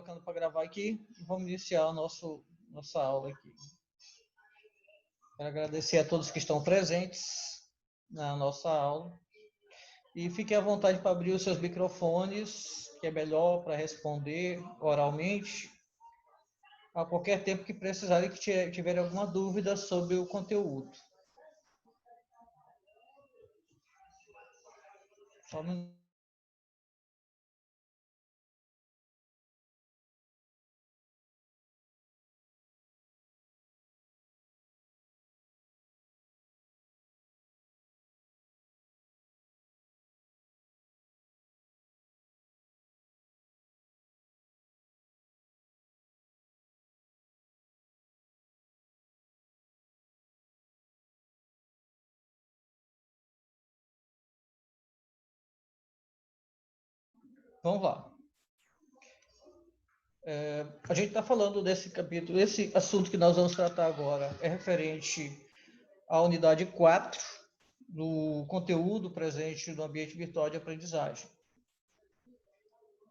colocando para gravar aqui e vamos iniciar a nossa aula aqui. Quero agradecer a todos que estão presentes na nossa aula e fiquem à vontade para abrir os seus microfones, que é melhor para responder oralmente a qualquer tempo que precisarem, que tiverem alguma dúvida sobre o conteúdo. Só um minuto. Vamos lá. A gente está falando desse capítulo, esse assunto que nós vamos tratar agora é referente à unidade 4 do conteúdo presente no ambiente virtual de aprendizagem.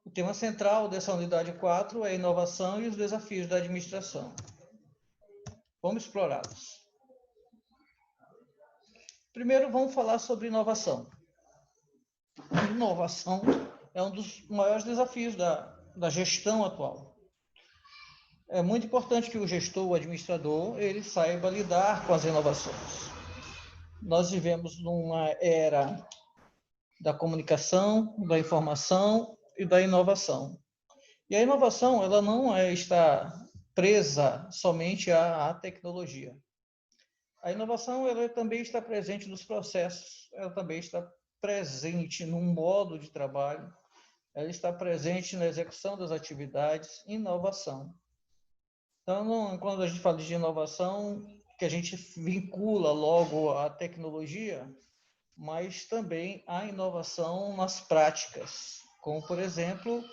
O tema central dessa unidade 4 é a inovação e os desafios da administração. Vamos explorá-los. Primeiro, vamos falar sobre inovação. Inovação é um dos maiores desafios da gestão atual. É muito importante que o gestor, o administrador, ele saiba lidar com as inovações. Nós vivemos numa era da comunicação, da informação e da inovação. E a inovação, ela não está presa somente à tecnologia. A inovação, ela também está presente nos processos, ela também está presente no modo de trabalho, ela está presente na execução das atividades, inovação. Então, quando a gente fala de inovação, que a gente vincula logo à tecnologia, mas também a inovação nas práticas, como, por exemplo,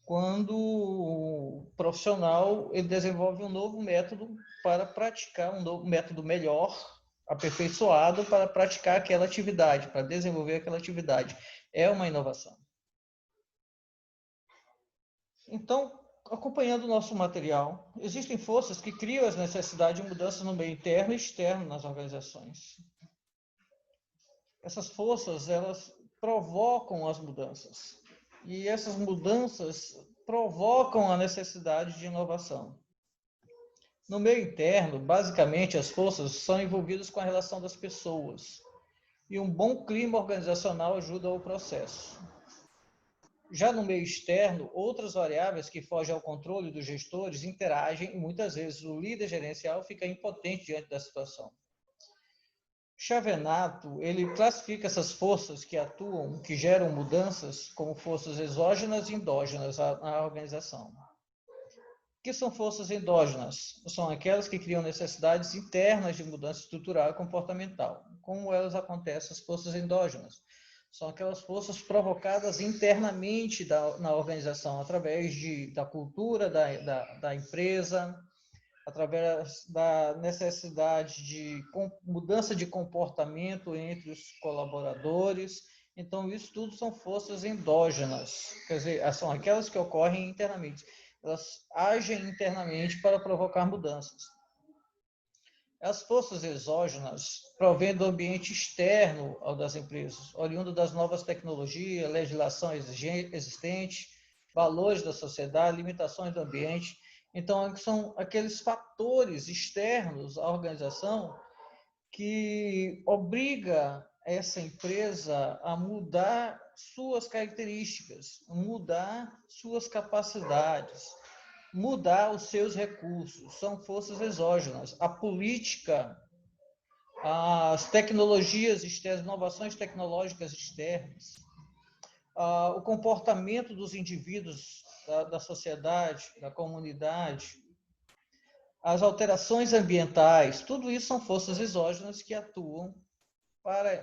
quando o profissional ele desenvolve um novo método para praticar, um novo método melhor, aperfeiçoado para praticar aquela atividade, para desenvolver aquela atividade. É uma inovação. Então, acompanhando o nosso material, existem forças que criam as necessidades de mudanças no meio interno e externo nas organizações. Essas forças, elas provocam as mudanças. E essas mudanças provocam a necessidade de inovação. No meio interno, basicamente, as forças são envolvidas com a relação das pessoas. E um bom clima organizacional ajuda ao processo. Já no meio externo, outras variáveis que fogem ao controle dos gestores interagem e muitas vezes o líder gerencial fica impotente diante da situação. Chavenato, ele classifica essas forças que atuam, que geram mudanças, como forças exógenas e endógenas na organização. O que são forças endógenas? São aquelas que criam necessidades internas de mudança estrutural e comportamental. Como elas acontecem, as forças endógenas? São aquelas forças provocadas internamente na organização, através da cultura da empresa, através da necessidade de mudança de comportamento entre os colaboradores. Então, isso tudo são forças endógenas, quer dizer, são aquelas que ocorrem internamente. Elas agem internamente para provocar mudanças. As forças exógenas provêm do ambiente externo ao das empresas, oriundo das novas tecnologias, legislação existente, valores da sociedade, limitações do ambiente. Então, são aqueles fatores externos à organização que obriga essa empresa a mudar suas características, mudar suas capacidades, mudar os seus recursos. São forças exógenas. A política, as tecnologias externas, inovações tecnológicas externas, o comportamento dos indivíduos da sociedade, da comunidade, as alterações ambientais, tudo isso são forças exógenas que atuam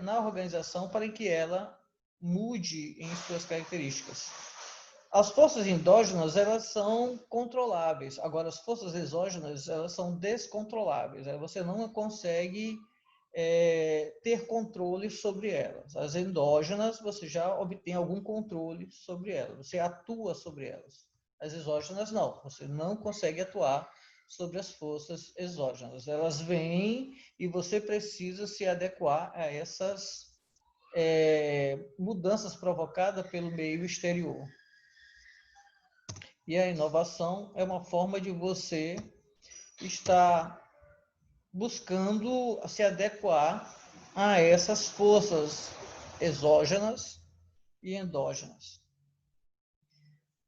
na organização para que ela mude em suas características. As forças endógenas, elas são controláveis. Agora, as forças exógenas, elas são descontroláveis. Aí você não consegue ter controle sobre elas. As endógenas, você já obtém algum controle sobre elas. Você atua sobre elas. As exógenas não, você não consegue atuar sobre as forças exógenas. Elas vêm e você precisa se adequar a essas mudanças provocadas pelo meio exterior. E a inovação é uma forma de você estar buscando se adequar a essas forças exógenas e endógenas.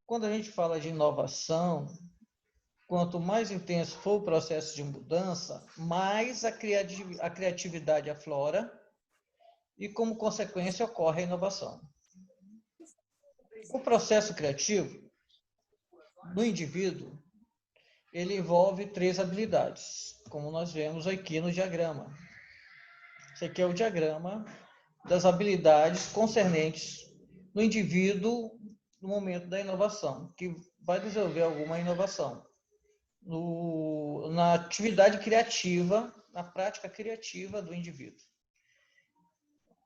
Quando a gente fala de inovação, quanto mais intenso for o processo de mudança, mais a criatividade aflora e, como consequência, ocorre a inovação. O processo criativo, no indivíduo, ele envolve 3 habilidades, como nós vemos aqui no diagrama. Esse aqui é o diagrama das habilidades concernentes no indivíduo no momento da inovação, que vai desenvolver alguma inovação. Na atividade criativa, na prática criativa do indivíduo.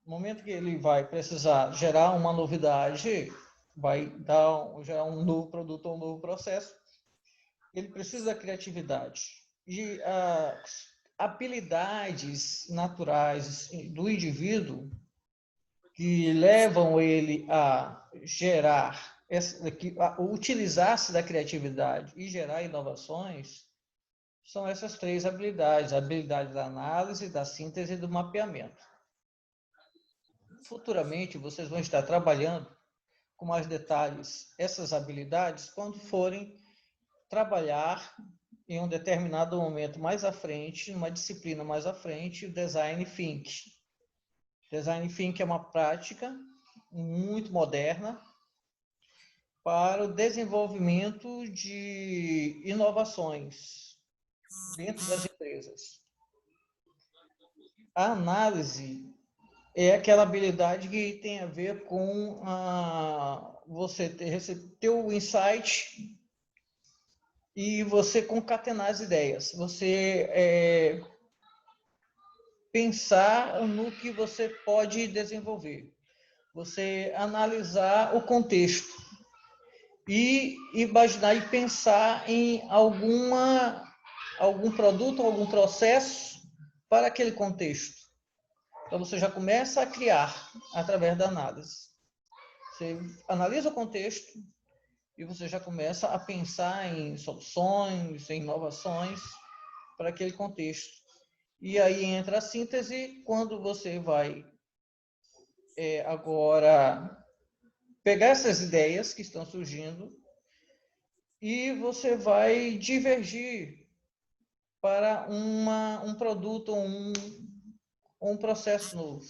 No momento que ele vai precisar gerar uma novidade, vai gerar um novo produto ou um novo processo, ele precisa da criatividade. E as habilidades naturais do indivíduo que levam ele a gerar, a utilizar-se da criatividade e gerar inovações, são essas 3 habilidades: a habilidade da análise, da síntese e do mapeamento. Futuramente, vocês vão estar trabalhando com mais detalhes essas habilidades quando forem trabalhar em um determinado momento mais à frente, numa disciplina mais à frente, o Design Thinking. Design Thinking é uma prática muito moderna para o desenvolvimento de inovações dentro das empresas. A análise é aquela habilidade que tem a ver com você ter o insight e você concatenar as ideias. Você pensar no que você pode desenvolver. Você analisar o contexto e imaginar e pensar em algum produto, algum processo para aquele contexto. Então, você já começa a criar através da análise. Você analisa o contexto e você já começa a pensar em soluções, em inovações para aquele contexto. E aí entra a síntese, quando você vai agora pegar essas ideias que estão surgindo e você vai divergir para um produto ou um processo novo.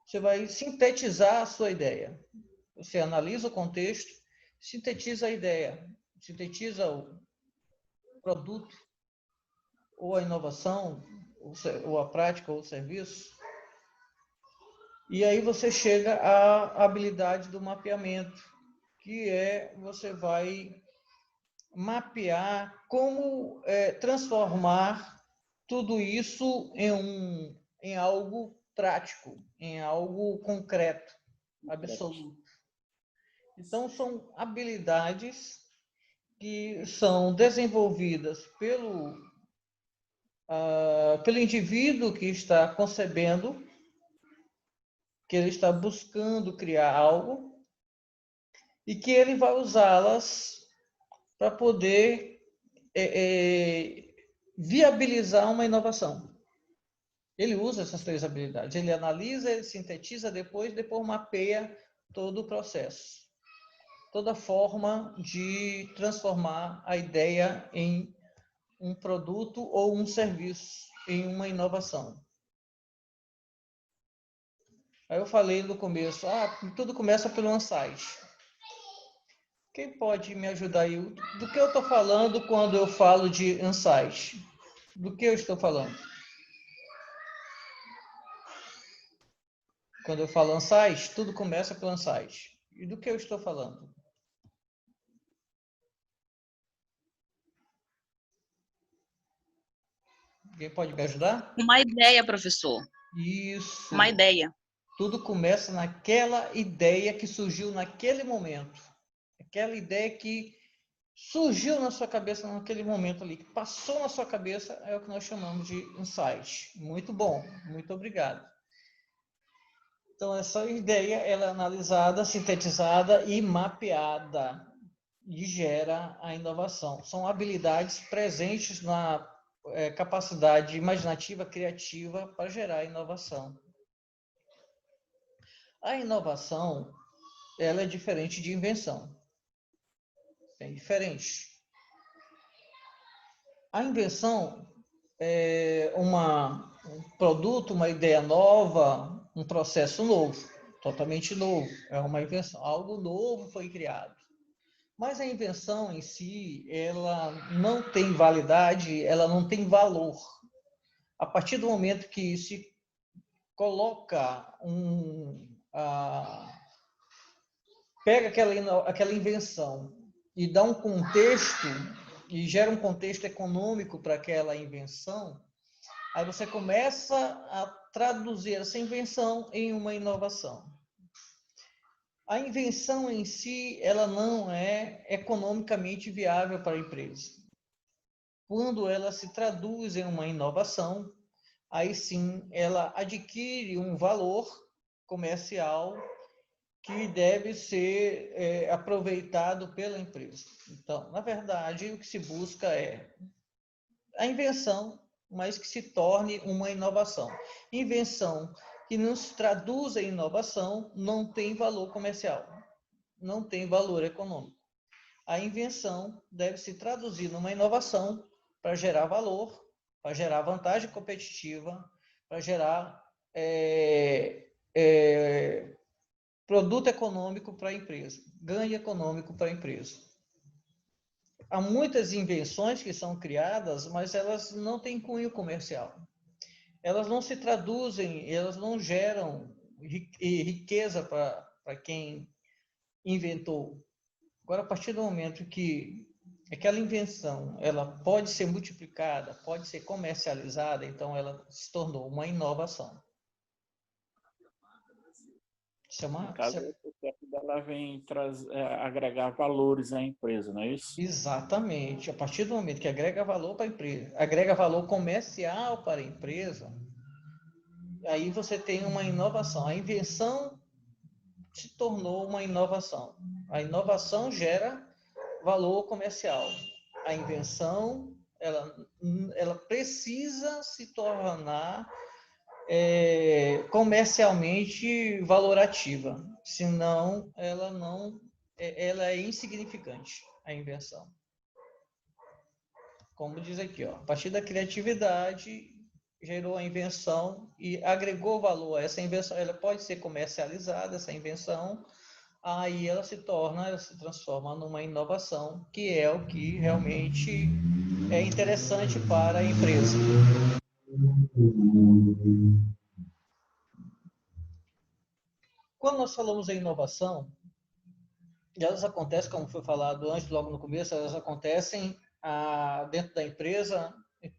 Você vai sintetizar a sua ideia. Você analisa o contexto, sintetiza a ideia, sintetiza o produto, ou a inovação, ou a prática, ou o serviço. E aí você chega à habilidade do mapeamento, que você vai mapear como transformar tudo isso em algo prático, em algo concreto, absoluto. Então, são habilidades que são desenvolvidas pelo indivíduo que está concebendo, que ele está buscando criar algo, e que ele vai usá-las para poder viabilizar uma inovação. Ele usa essas 3 habilidades. Ele analisa, ele sintetiza, depois mapeia todo o processo. Toda forma de transformar a ideia em um produto ou um serviço, em uma inovação. Aí eu falei no começo, tudo começa pelo insight. Quem pode me ajudar aí? Do que eu estou falando quando eu falo de insight? Do que eu estou falando? Quando eu falo insight, tudo começa pelo insight. E do que eu estou falando? Alguém pode me ajudar? Uma ideia, professor. Isso. Uma ideia. Tudo começa naquela ideia que surgiu naquele momento. Aquela ideia que surgiu na sua cabeça naquele momento ali, que passou na sua cabeça, é o que nós chamamos de insight. Muito bom, muito obrigado. Então, essa ideia ela é analisada, sintetizada e mapeada e gera a inovação. São habilidades presentes na capacidade imaginativa, criativa para gerar inovação. A inovação ela é diferente de invenção. É diferente. A invenção é um produto, uma ideia nova, um processo novo, totalmente novo. É uma invenção, algo novo foi criado. Mas a invenção em si, ela não tem validade, ela não tem valor. A partir do momento que se coloca pega aquela invenção e dá um contexto e gera um contexto econômico para aquela invenção, aí você começa a traduzir essa invenção em uma inovação. A invenção em si, ela não é economicamente viável para a empresa. Quando ela se traduz em uma inovação, aí sim ela adquire um valor comercial que deve ser aproveitado pela empresa. Então, na verdade, o que se busca é a invenção, mas que se torne uma inovação. Invenção que não se traduz em inovação não tem valor comercial, não tem valor econômico. A invenção deve se traduzir numa inovação para gerar valor, para gerar vantagem competitiva, para gerar produto econômico para a empresa, ganho econômico para a empresa. Há muitas invenções que são criadas, mas elas não têm cunho comercial. Elas não se traduzem, elas não geram riqueza para quem inventou. Agora, a partir do momento que aquela invenção ela pode ser multiplicada, pode ser comercializada, então ela se tornou uma inovação. No caso, ela vem agregar valores à empresa, não é isso? Exatamente. A partir do momento que agrega valor para a empresa, agrega valor comercial para a empresa, aí você tem uma inovação. A invenção se tornou uma inovação. A inovação gera valor comercial. A invenção, ela precisa se tornar comercialmente valorativa, senão ela é insignificante, a invenção. Como diz aqui, ó, a partir da criatividade gerou a invenção e agregou valor a essa invenção. Ela pode ser comercializada, essa invenção, aí ela se transforma numa inovação, que é o que realmente é interessante para a empresa. Quando nós falamos em inovação, elas acontecem, como foi falado antes, logo no começo, elas acontecem dentro da empresa, em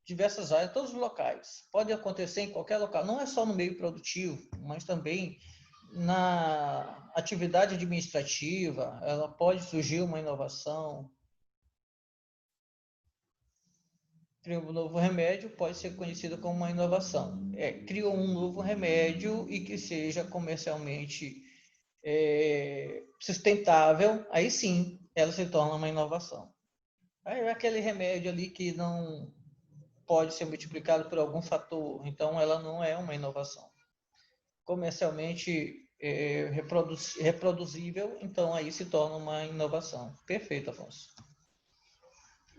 diversas áreas, todos os locais. Pode acontecer em qualquer local, não é só no meio produtivo, mas também na atividade administrativa, ela pode surgir uma inovação. Criou um novo remédio, pode ser conhecido como uma inovação. Criou um novo remédio e que seja comercialmente sustentável, aí sim, ela se torna uma inovação. Aí é aquele remédio ali que não pode ser multiplicado por algum fator, então ela não é uma inovação. Comercialmente reproduzível, então aí se torna uma inovação. Perfeito, Afonso.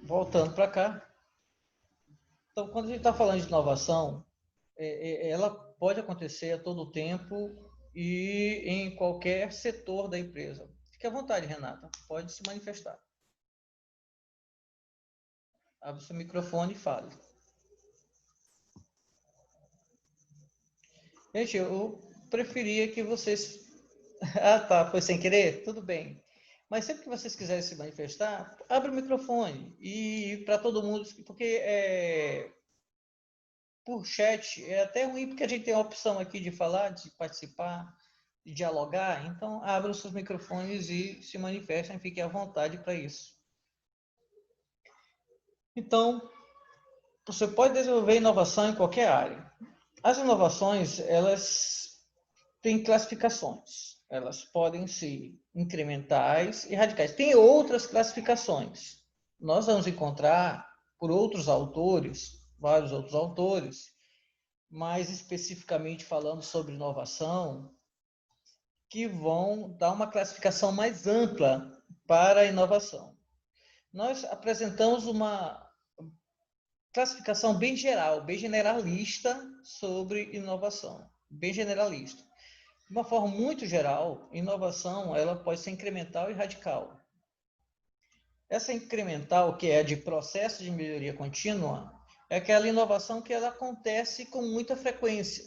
Voltando para cá. Então, quando a gente está falando de inovação, ela pode acontecer a todo tempo e em qualquer setor da empresa. Fique à vontade, Renata, pode se manifestar. Abre seu microfone e fale. Gente, eu preferia que vocês... Ah, tá, foi sem querer? Tudo bem. Mas sempre que vocês quiserem se manifestar, abre o microfone e para todo mundo, porque por chat é até ruim, porque a gente tem a opção aqui de falar, de participar, de dialogar. Então, abra os seus microfones e se manifestem, fiquem à vontade para isso. Então, você pode desenvolver inovação em qualquer área. As inovações, elas têm classificações. Elas podem ser incrementais e radicais. Tem outras classificações. Nós vamos encontrar por outros autores, vários outros autores, mais especificamente falando sobre inovação, que vão dar uma classificação mais ampla para a inovação. Nós apresentamos uma classificação bem geral, bem generalista sobre inovação, bem generalista. De uma forma muito geral, inovação ela pode ser incremental e radical. Essa incremental, que é de processo de melhoria contínua, é aquela inovação que ela acontece com muita frequência,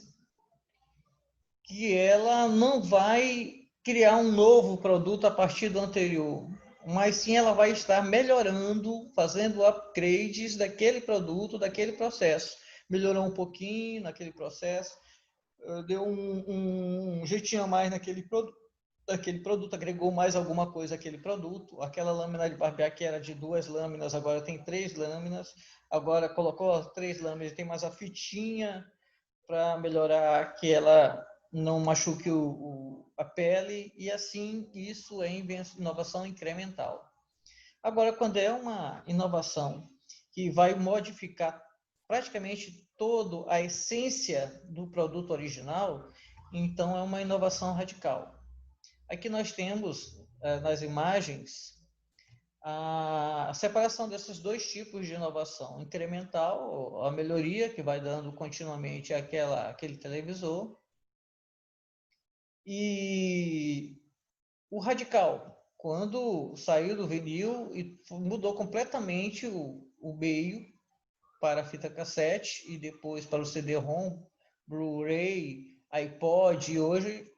que ela não vai criar um novo produto a partir do anterior, mas sim ela vai estar melhorando, fazendo upgrades daquele produto, daquele processo. Melhorou um pouquinho naquele processo, deu um jeitinho a mais naquele produto, agregou mais alguma coisa àquele produto. Aquela lâmina de barbear que era de 2 lâminas, agora tem 3 lâminas. Agora colocou as 3 lâminas, tem mais a fitinha para melhorar que ela não machuque a pele, e assim isso é inovação incremental. Agora, quando é uma inovação que vai modificar praticamente toda a essência do produto original, então é uma inovação radical. Aqui nós temos, nas imagens, a separação desses dois tipos de inovação. Incremental, a melhoria que vai dando continuamente aquele televisor, e o radical, quando saiu do vinil e mudou completamente o meio para a fita cassete e depois para o CD-ROM, Blu-ray, iPod, e hoje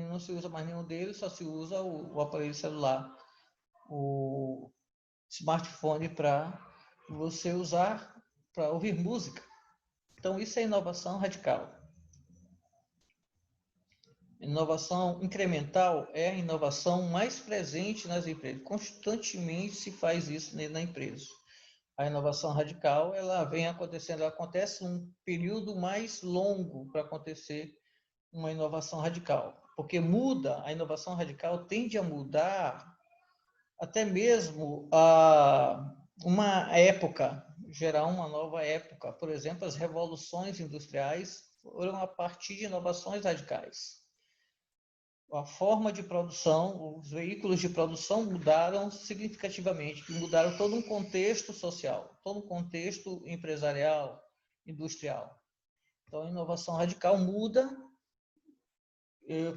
não se usa mais nenhum deles, só se usa o aparelho celular, o smartphone para você usar para ouvir música. Então isso é inovação radical. Inovação incremental é a inovação mais presente nas empresas. Constantemente se faz isso na empresa. A inovação radical, ela vem acontecendo, ela acontece um período mais longo para acontecer uma inovação radical. Porque a inovação radical tende a mudar até mesmo uma época, gerar uma nova época. Por exemplo, as revoluções industriais foram a partir de inovações radicais. A forma de produção, os veículos de produção mudaram significativamente, mudaram todo um contexto social, todo um contexto empresarial, industrial. Então, a inovação radical muda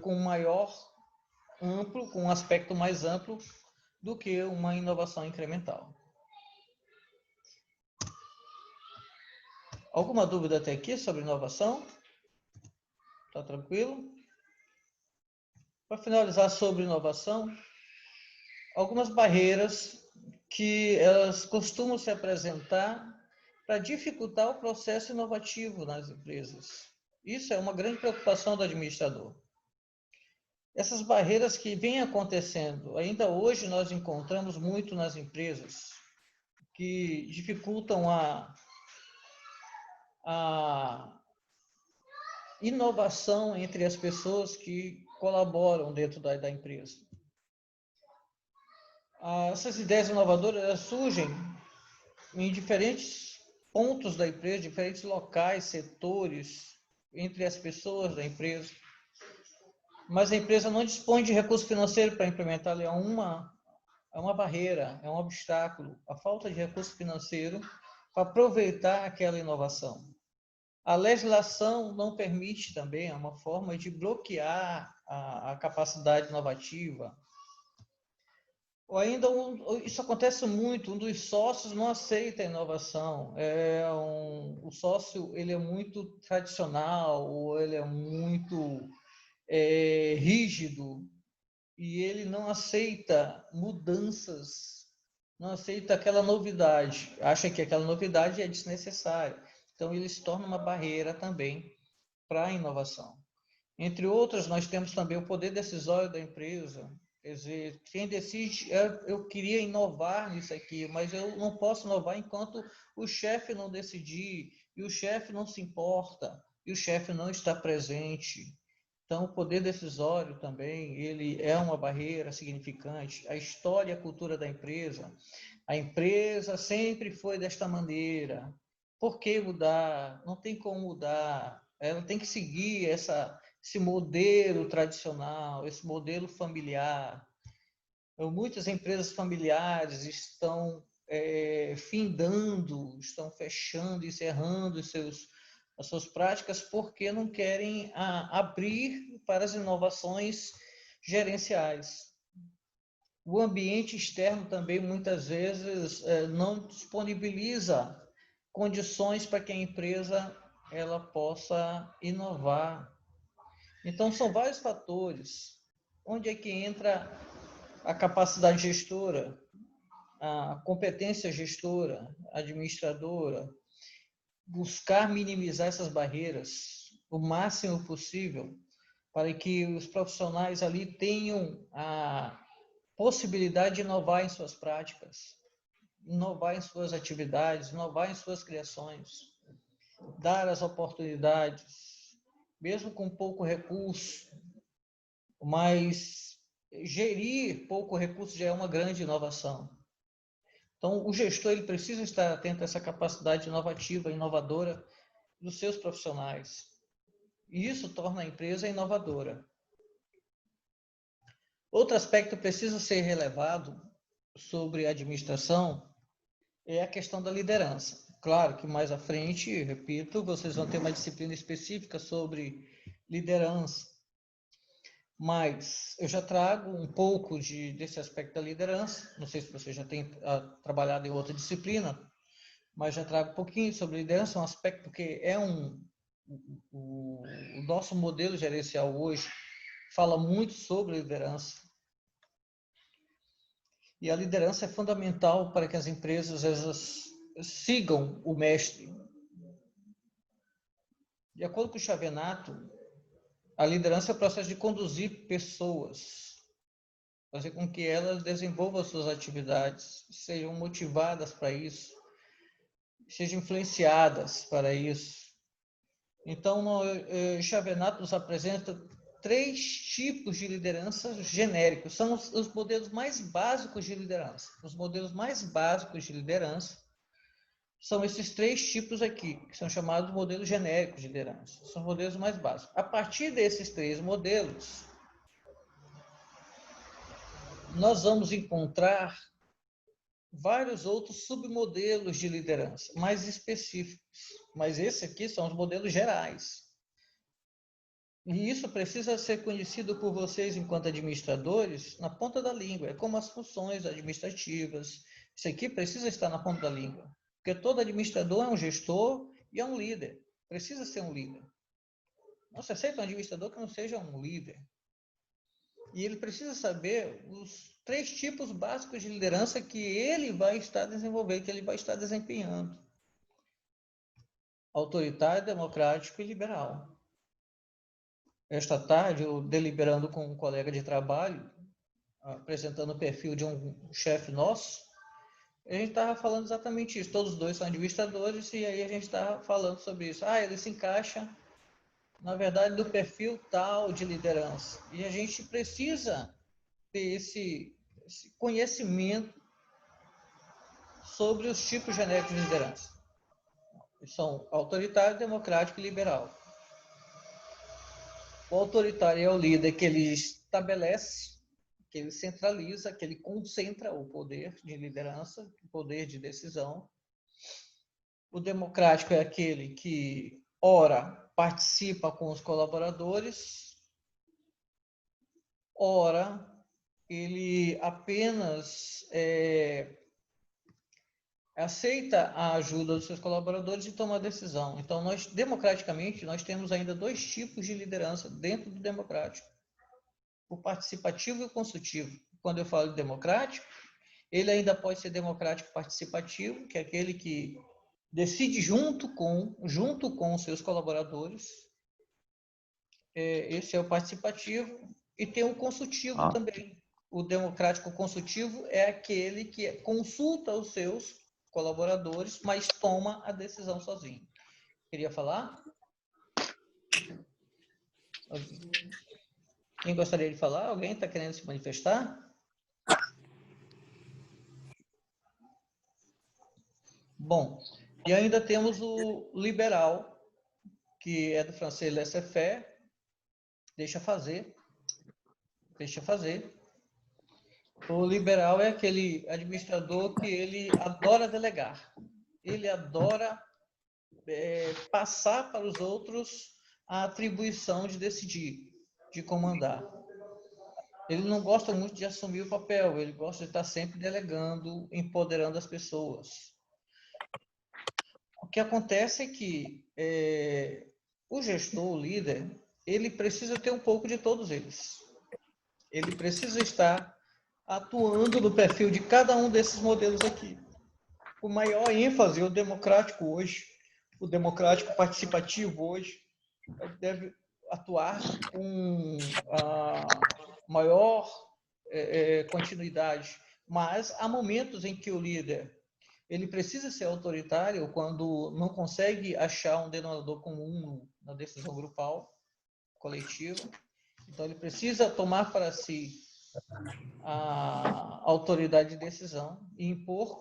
com com um aspecto mais amplo do que uma inovação incremental. Alguma dúvida até aqui sobre inovação? Está tranquilo? Para finalizar sobre inovação, algumas barreiras que elas costumam se apresentar para dificultar o processo inovativo nas empresas. Isso é uma grande preocupação do administrador. Essas barreiras que vêm acontecendo, ainda hoje nós encontramos muito nas empresas, que dificultam a inovação entre as pessoas que colaboram dentro da empresa. Essas ideias inovadoras surgem em diferentes pontos da empresa, diferentes locais, setores, entre as pessoas da empresa. Mas a empresa não dispõe de recurso financeiro para implementar, é uma barreira, é um obstáculo, a falta de recurso financeiro para aproveitar aquela inovação. A legislação não permite também, é uma forma de bloquear a capacidade inovativa. Ou ainda, isso acontece muito, um dos sócios não aceita a inovação. O sócio ele é muito tradicional, ou ele é muito rígido, e ele não aceita mudanças, não aceita aquela novidade, acha que aquela novidade é desnecessária. Então, ele se torna uma barreira também para a inovação. Entre outras, nós temos também o poder decisório da empresa, Quer dizer, quem decide, eu queria inovar nisso aqui, mas eu não posso inovar enquanto o chefe não decidir, e o chefe não se importa, e o chefe não está presente. Então, o poder decisório também, ele é uma barreira significante. A história e a cultura da empresa. A empresa sempre foi desta maneira. Por que mudar? Não tem como mudar. Ela tem que seguir esse modelo tradicional, esse modelo familiar. Muitas empresas familiares estão findando, estão fechando, encerrando as suas práticas porque não querem abrir para as inovações gerenciais. O ambiente externo também, muitas vezes, não disponibiliza condições para que a empresa ela possa inovar. Então, são vários fatores. Onde é que entra a capacidade gestora, a competência gestora, administradora, buscar minimizar essas barreiras o máximo possível para que os profissionais ali tenham a possibilidade de inovar em suas práticas, inovar em suas atividades, inovar em suas criações, dar as oportunidades, mesmo com pouco recurso, mas gerir pouco recurso já é uma grande inovação. Então, o gestor ele precisa estar atento a essa capacidade inovativa, inovadora dos seus profissionais. E isso torna a empresa inovadora. Outro aspecto que precisa ser relevado sobre a administração é a questão da liderança. Claro que mais à frente, repito, vocês vão ter uma disciplina específica sobre liderança, mas eu já trago um pouco desse aspecto da liderança. Não sei se você já tem trabalhado em outra disciplina, mas já trago um pouquinho sobre liderança, um aspecto que é o nosso modelo gerencial hoje fala muito sobre liderança. E a liderança é fundamental para que as empresas elas sigam o mestre. De acordo com o Xavenato, a liderança é o processo de conduzir pessoas, fazer com que elas desenvolvam suas atividades, sejam motivadas para isso, sejam influenciadas para isso. Então, Xavenato nos apresenta 3 tipos de liderança genéricos. São os modelos mais básicos de liderança. Os modelos mais básicos de liderança são esses 3 tipos aqui, que são chamados modelos genéricos de liderança. São modelos mais básicos. A partir desses 3 modelos, nós vamos encontrar vários outros submodelos de liderança, mais específicos. Mas esse aqui são os modelos gerais. E isso precisa ser conhecido por vocês, enquanto administradores, na ponta da língua. É como as funções administrativas. Isso aqui precisa estar na ponta da língua. Porque todo administrador é um gestor e é um líder. Precisa ser um líder. Não se aceita um administrador que não seja um líder. E ele precisa saber os 3 tipos básicos de liderança que ele vai estar desenvolvendo, que ele vai estar desempenhando. Autoritário, democrático e liberal. Esta tarde, eu deliberando com um colega de trabalho, apresentando o perfil de um chefe nosso, a gente estava falando exatamente isso. Todos os 2 são administradores e aí a gente estava falando sobre isso. Ele se encaixa, na verdade, do perfil tal de liderança. E a gente precisa ter esse conhecimento sobre os tipos genéricos de liderança. São autoritário, democrático e liberal. O autoritário é o líder que ele estabelece, que ele centraliza, que ele concentra o poder de liderança, o poder de decisão. O democrático é aquele que, ora, participa com os colaboradores, ora, ele apenas aceita a ajuda dos seus colaboradores e toma a decisão. Então, democraticamente, nós temos ainda 2 tipos de liderança dentro do democrático. O participativo e o consultivo. Quando eu falo de democrático, ele ainda pode ser democrático participativo, que é aquele que decide junto com os seus colaboradores. Esse é o participativo. E tem o consultivo também, o democrático consultivo é aquele que consulta os seus colaboradores, mas toma a decisão sozinho. Queria falar? Quem gostaria de falar? Alguém está querendo se manifestar? Bom, e ainda temos o liberal, que é do francês laissez-faire, deixa fazer. O liberal é aquele administrador que ele adora delegar. Ele adora passar para os outros a atribuição de decidir, de comandar. Ele não gosta muito de assumir o papel, ele gosta de estar sempre delegando, empoderando as pessoas. O que acontece é que o gestor, o líder, ele precisa ter um pouco de todos eles. Ele precisa estar atuando no perfil de cada um desses modelos aqui. O maior ênfase, o democrático hoje, o democrático participativo hoje, deve atuar com a maior continuidade. Mas há momentos em que o líder ele precisa ser autoritário quando não consegue achar um denominador comum na decisão grupal, coletiva. Então, ele precisa tomar para si a autoridade de decisão e impor.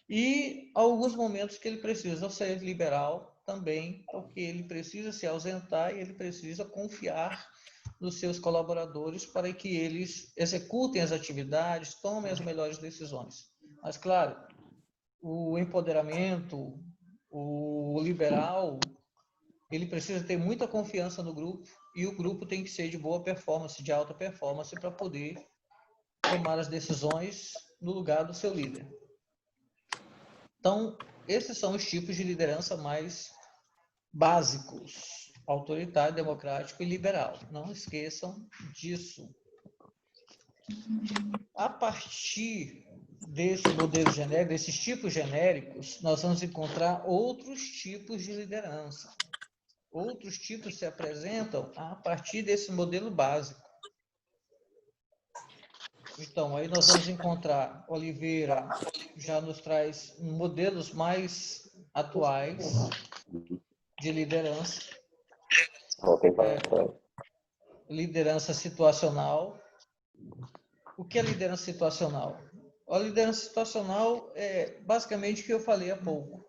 E alguns momentos que ele precisa ser liberal também, porque ele precisa se ausentar e ele precisa confiar nos seus colaboradores para que eles executem as atividades, tomem as melhores decisões. Mas, claro, o empoderamento, o liberal, ele precisa ter muita confiança no grupo e o grupo tem que ser de boa performance, de alta performance, para poder tomar as decisões no lugar do seu líder. Então, esses são os tipos de liderança mais básicos: autoritário, democrático e liberal. Não esqueçam disso. A partir desse modelo genérico, desses tipos genéricos, nós vamos encontrar outros tipos de liderança. Outros tipos se apresentam a partir desse modelo básico. Então, aí nós vamos encontrar, Oliveira já nos traz modelos mais atuais de liderança. Liderança situacional. O que é liderança situacional? A liderança situacional é basicamente o que eu falei há pouco.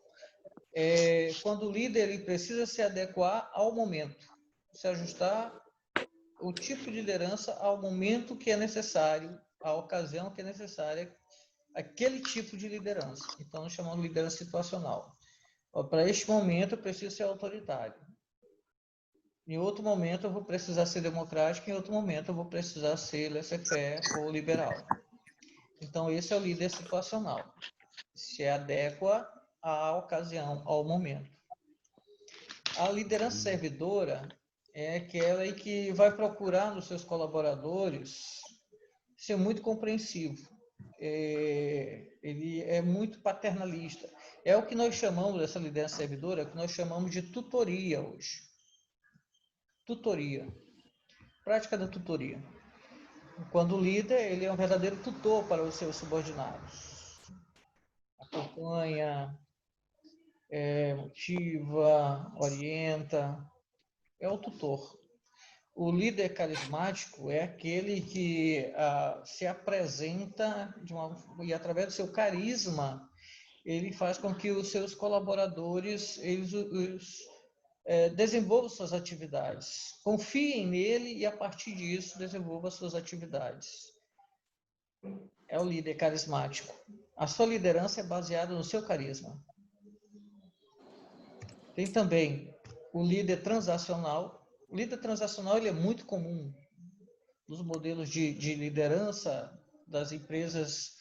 Quando o líder ele precisa se adequar ao momento, se ajustar o tipo de liderança ao momento que é necessário, à ocasião que é necessária, aquele tipo de liderança. Então, nós chamamos de liderança situacional. Para este momento, eu preciso ser autoritário. Em outro momento, eu vou precisar ser democrático. Em outro momento, eu vou precisar ser laissez-faire ou liberal. Então, esse é o líder situacional. Se adequa à ocasião, ao momento. A liderança servidora é aquela que vai procurar nos seus colaboradores ser muito compreensivo. Ele é muito paternalista. É o que nós chamamos, dessa liderança servidora, é o que nós chamamos de tutoria hoje. Tutoria. Prática da tutoria. Quando o líder, ele é um verdadeiro tutor para os seus subordinados. Acompanha, motiva, orienta. É o tutor. O líder carismático é aquele que se apresenta e através do seu carisma ele faz com que os seus colaboradores desenvolvam suas atividades, confiem nele e a partir disso desenvolvam suas atividades. É o líder carismático. A sua liderança é baseada no seu carisma. Tem também o líder transacional. O líder transacional ele é muito comum nos modelos de liderança das empresas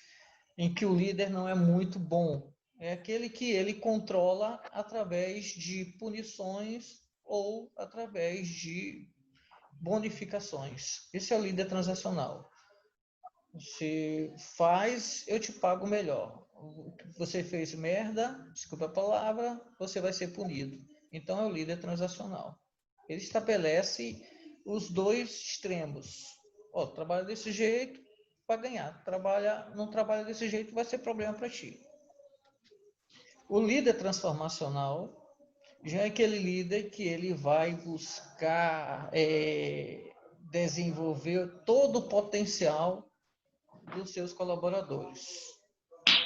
em que o líder não é muito bom. É aquele que ele controla através de punições ou através de bonificações. Esse é o líder transacional. Você faz, eu te pago melhor. Você fez merda, desculpa a palavra, você vai ser punido. Então é o líder transacional. Ele estabelece os dois extremos. Trabalho desse jeito, para ganhar. Não trabalha desse jeito, vai ser problema para ti. O líder transformacional já é aquele líder que ele vai buscar desenvolver todo o potencial dos seus colaboradores.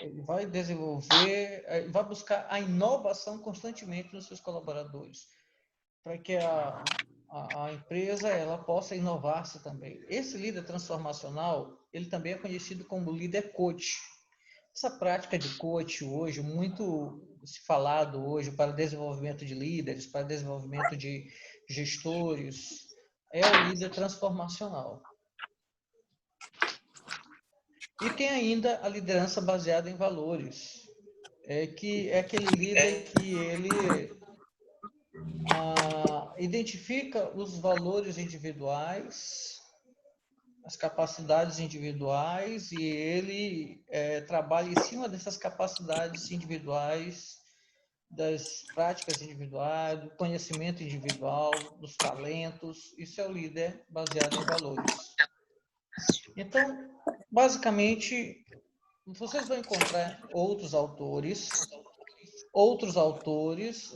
Ele vai desenvolver, vai buscar a inovação constantemente nos seus colaboradores, para que a empresa ela possa inovar-se também. Esse líder transformacional, ele também é conhecido como líder coach. Essa prática de coach hoje, muito se falado hoje para desenvolvimento de líderes, para desenvolvimento de gestores, é o líder transformacional. E tem ainda a liderança baseada em valores, que é aquele líder que ele identifica os valores individuais, as capacidades individuais, e ele trabalha em cima dessas capacidades individuais, das práticas individuais, do conhecimento individual, dos talentos. Isso é o líder baseado em valores. Então, basicamente, vocês vão encontrar outros autores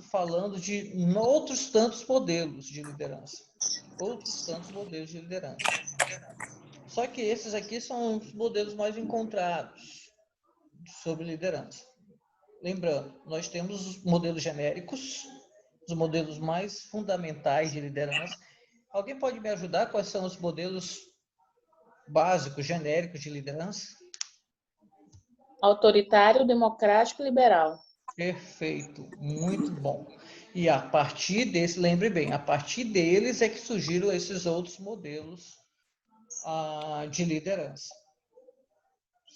falando de outros tantos modelos de liderança. Só que esses aqui são os modelos mais encontrados sobre liderança. Lembrando, nós temos os modelos genéricos, os modelos mais fundamentais de liderança. Alguém pode me ajudar? Quais são os modelos básicos, genéricos de liderança? Autoritário, democrático e liberal. Perfeito, muito bom. E a partir desse, lembre bem, a partir deles é que surgiram esses outros modelos de liderança.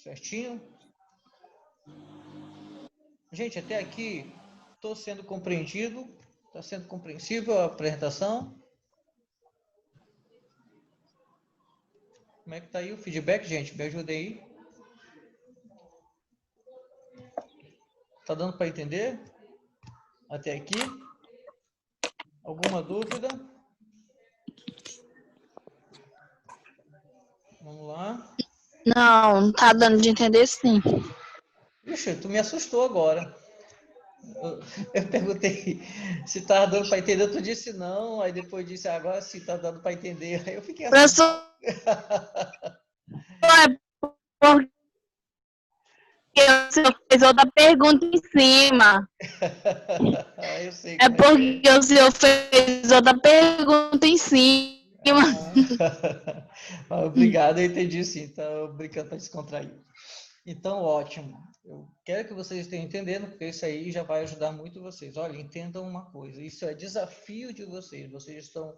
Certinho? Gente, até aqui, estou sendo compreendido? Está sendo compreensível a apresentação? Como é que está aí o feedback, gente? Me ajuda aí. Está dando para entender? Até aqui? Alguma dúvida? Vamos lá. Não, tá dando de entender sim. Ixi, tu me assustou agora. Eu perguntei se estava dando para entender, tu disse não, aí depois disse agora sim está dando para entender. Aí eu fiquei Professor, é porque o senhor fez outra pergunta em cima. Eu sei É porque o senhor fez outra pergunta em cima. Obrigado, eu entendi sim. Estou brincando para descontrair. Então, ótimo. Eu quero que vocês estejam entendendo, porque isso aí já vai ajudar muito vocês. Olha, entendam uma coisa, isso é desafio de vocês. Vocês estão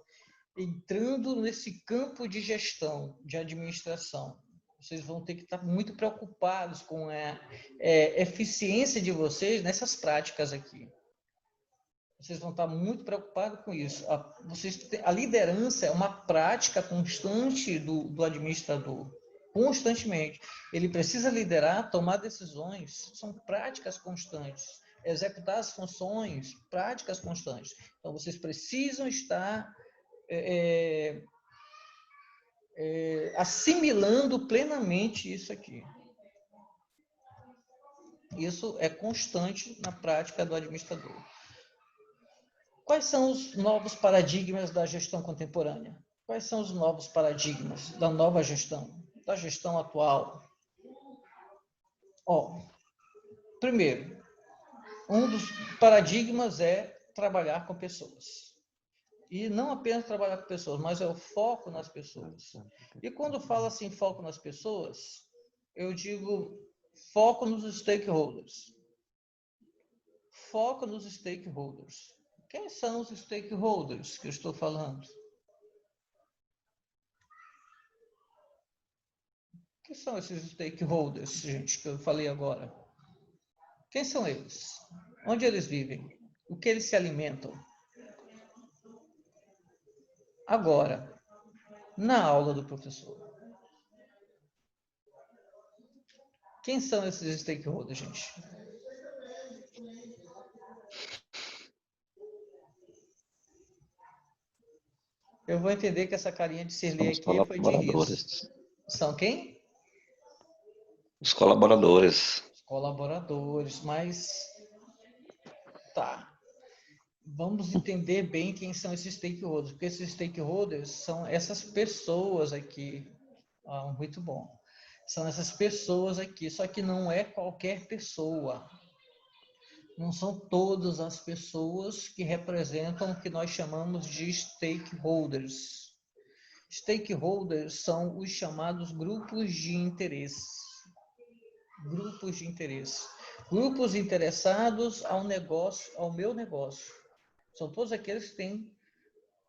entrando nesse campo de gestão, de administração. Vocês vão ter que estar muito preocupados com a eficiência de vocês nessas práticas aqui. Vocês vão estar muito preocupados com isso. A liderança é uma prática constante do administrador. Constantemente. Ele precisa liderar, tomar decisões. São práticas constantes. Executar as funções, práticas constantes. Então, vocês precisam estar assimilando plenamente isso aqui. Isso é constante na prática do administrador. Quais são os novos paradigmas da gestão contemporânea? Quais são os novos paradigmas da nova gestão, da gestão atual? Primeiro, um dos paradigmas é trabalhar com pessoas. E não apenas trabalhar com pessoas, mas é o foco nas pessoas. E quando falo assim, foco nas pessoas, eu digo foco nos stakeholders. Foco nos stakeholders. Quem são os stakeholders que eu estou falando? Quem são esses stakeholders, gente, que eu falei agora? Quem são eles? Onde eles vivem? O que eles se alimentam? Agora, na aula do professor. Quem são esses stakeholders, gente? Eu vou entender que essa carinha de Cirlei aqui foi de riso. São quem? Os colaboradores. Os colaboradores, mas tá. Vamos entender bem quem são esses stakeholders, porque esses stakeholders são essas pessoas aqui. Muito bom. São essas pessoas aqui, só que não é qualquer pessoa. Não são todas as pessoas que representam o que nós chamamos de stakeholders. Stakeholders são os chamados grupos de interesse. Grupos de interesse. Grupos interessados ao negócio, ao meu negócio. São todos aqueles que têm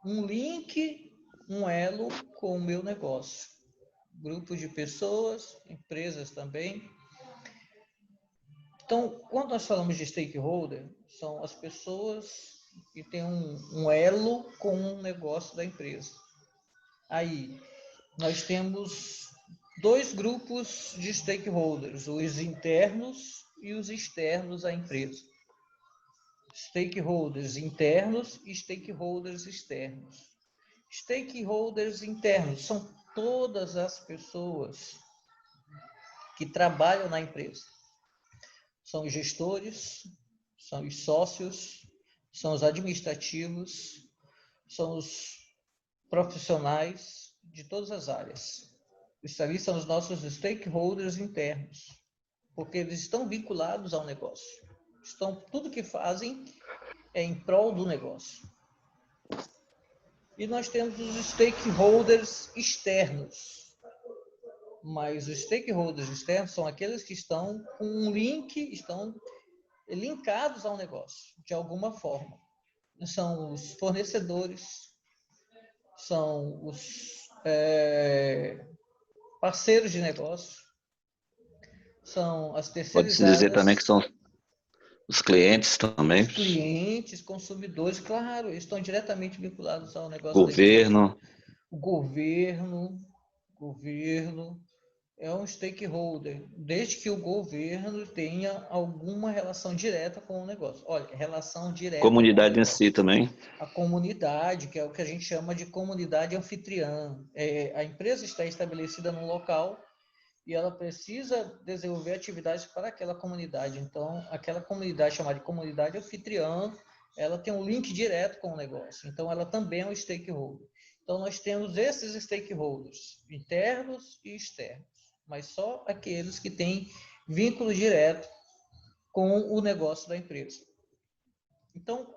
um link, um elo com o meu negócio. Grupos de pessoas, empresas também. Então, quando nós falamos de stakeholder, são as pessoas que têm um elo com o negócio da empresa. Aí, nós temos dois grupos de stakeholders, os internos e os externos à empresa. Stakeholders internos e stakeholders externos. Stakeholders internos são todas as pessoas que trabalham na empresa. São os gestores, são os sócios, são os administrativos, são os profissionais de todas as áreas. Isso ali são os nossos stakeholders internos, porque eles estão vinculados ao negócio. Tudo que fazem é em prol do negócio. E nós temos os stakeholders externos. Mas os stakeholders externos são aqueles que estão com um link, estão linkados ao negócio, de alguma forma. São os fornecedores, são os parceiros de negócio, são as terceirizadas. Pode-se dizer também que são os clientes também. Os clientes, consumidores, claro, eles estão diretamente vinculados ao negócio. Governo. O governo é um stakeholder, desde que o governo tenha alguma relação direta com o negócio. Olha, relação direta. Comunidade em si também. A comunidade, que é o que a gente chama de comunidade anfitriã. A empresa está estabelecida num local e ela precisa desenvolver atividades para aquela comunidade. Então, aquela comunidade chamada de comunidade anfitriã, ela tem um link direto com o negócio. Então, ela também é um stakeholder. Então, nós temos esses stakeholders, internos e externos, mas só aqueles que têm vínculo direto com o negócio da empresa. Então,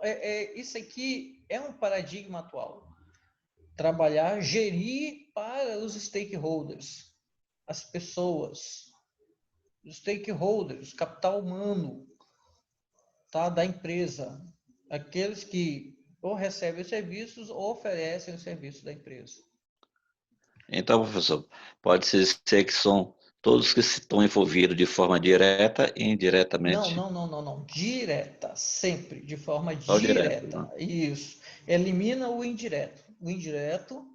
isso aqui é um paradigma atual. Trabalhar, gerir para os stakeholders, as pessoas, os stakeholders, capital humano, tá, da empresa, aqueles que ou recebem os serviços ou oferecem os serviços da empresa. Então, professor, pode-se dizer que são todos que estão envolvidos de forma direta e indiretamente. Não. Direta, sempre, de forma Só direta. Direto, né? Isso. Elimina o indireto. O indireto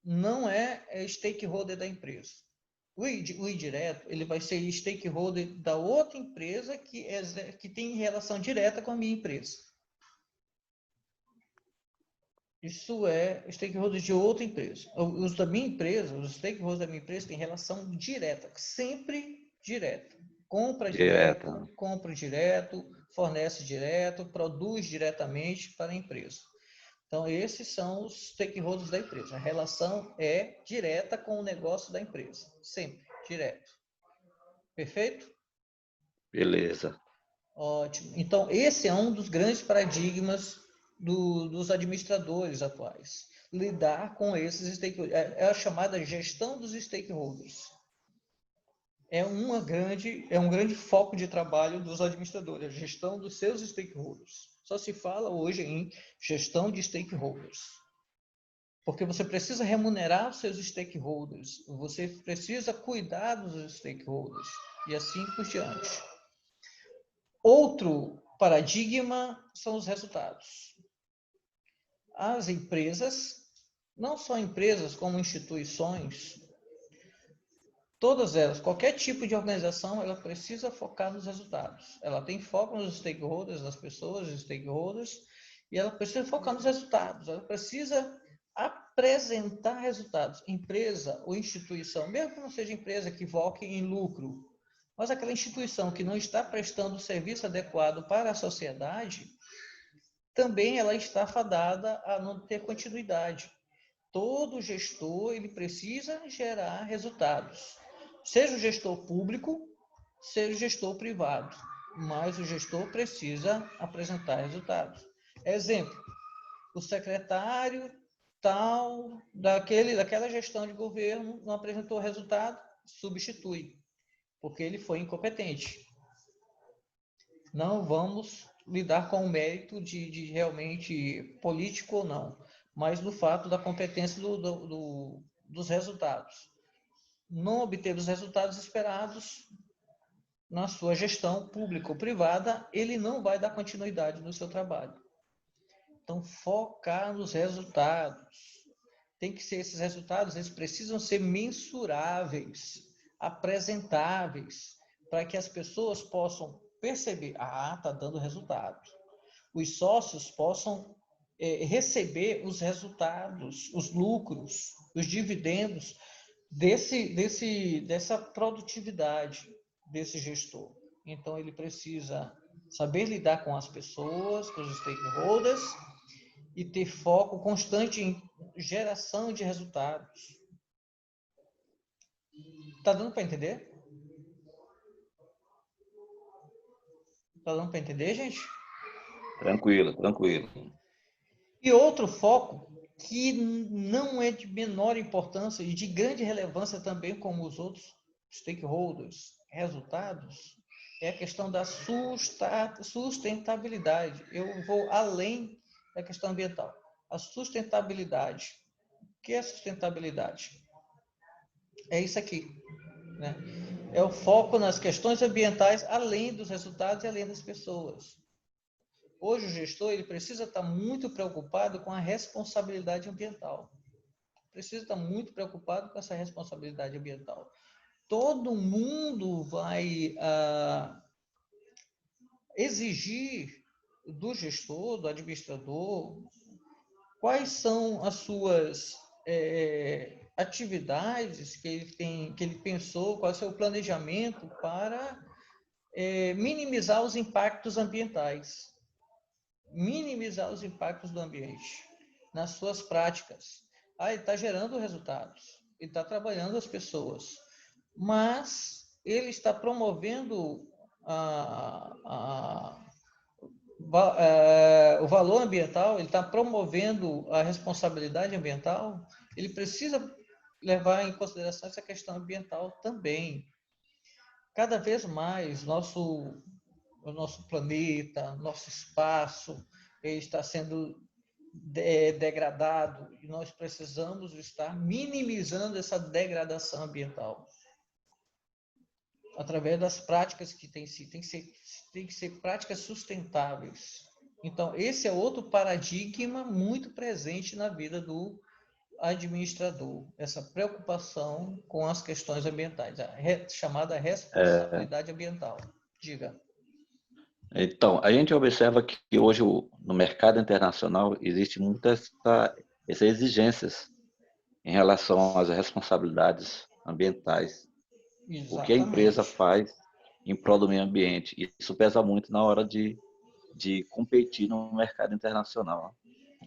não é stakeholder da empresa. O indireto, ele vai ser stakeholder da outra empresa que tem relação direta com a minha empresa. Isso é stakeholder de outra empresa. Os da minha empresa, os stakeholders da minha empresa têm relação direta, sempre direta. Compra direto, fornece direto, produz diretamente para a empresa. Então, esses são os stakeholders da empresa. A relação é direta com o negócio da empresa. Sempre, direto. Perfeito? Beleza. Ótimo. Então, esse é um dos grandes paradigmas dos administradores atuais. Lidar com esses stakeholders. É a chamada gestão dos stakeholders. É um grande foco de trabalho dos administradores, a gestão dos seus stakeholders. Só se fala hoje em gestão de stakeholders. Porque você precisa remunerar os seus stakeholders, você precisa cuidar dos stakeholders, e assim por diante. Outro paradigma são os resultados. As empresas, não só empresas como instituições, todas elas, qualquer tipo de organização, ela precisa focar nos resultados. Ela tem foco nos stakeholders, nas pessoas, nos stakeholders, e ela precisa focar nos resultados. Ela precisa apresentar resultados. Empresa ou instituição, mesmo que não seja empresa que foque em lucro, Mas aquela instituição que não está prestando o serviço adequado para a sociedade, também ela está fadada a não ter continuidade. Todo gestor ele precisa gerar resultados, seja o gestor público, seja o gestor privado, mas o gestor precisa apresentar resultados. Exemplo, o secretário tal daquela gestão de governo não apresentou resultado, substitui, porque ele foi incompetente. Não vamos lidar com o mérito de realmente político ou não, mas no fato da competência dos resultados. Não obter os resultados esperados na sua gestão pública ou privada, ele não vai dar continuidade no seu trabalho. Então, focar nos resultados. Tem que ser esses resultados, eles precisam ser mensuráveis, apresentáveis, para que as pessoas possam perceber, está dando resultado. Os sócios possam receber os resultados, os lucros, os dividendos dessa produtividade desse gestor. Então, ele precisa saber lidar com as pessoas, com os stakeholders, e ter foco constante em geração de resultados. Tá dando para entender? Tá dando para entender, gente? Tranquilo, tranquilo. E outro foco que não é de menor importância e de grande relevância também, como os outros stakeholders, resultados, é a questão da sustentabilidade. Eu vou além da questão ambiental. A sustentabilidade. O que é sustentabilidade? É isso aqui, né? É o foco nas questões ambientais, além dos resultados e além das pessoas. Hoje o gestor ele precisa estar muito preocupado com a responsabilidade ambiental. Precisa estar muito preocupado com essa responsabilidade ambiental. Todo mundo vai exigir do gestor, do administrador, quais são as suas atividades que ele pensou, qual é o seu planejamento para minimizar os impactos ambientais, minimizar os impactos do ambiente nas suas práticas. Ele está gerando resultados, ele está trabalhando as pessoas, mas ele está promovendo o valor ambiental, ele está promovendo a responsabilidade ambiental, ele precisa levar em consideração essa questão ambiental também. Cada vez mais, o nosso planeta, nosso espaço, ele está sendo degradado e nós precisamos estar minimizando essa degradação ambiental através das práticas que tem que ser práticas sustentáveis. Então, esse é outro paradigma muito presente na vida do administrador, essa preocupação com as questões ambientais, chamada responsabilidade ambiental. Diga. Então, a gente observa que hoje no mercado internacional existe muitas essas exigências em relação às responsabilidades ambientais. Exatamente. O que a empresa faz em prol do meio ambiente. Isso pesa muito na hora de competir no mercado internacional.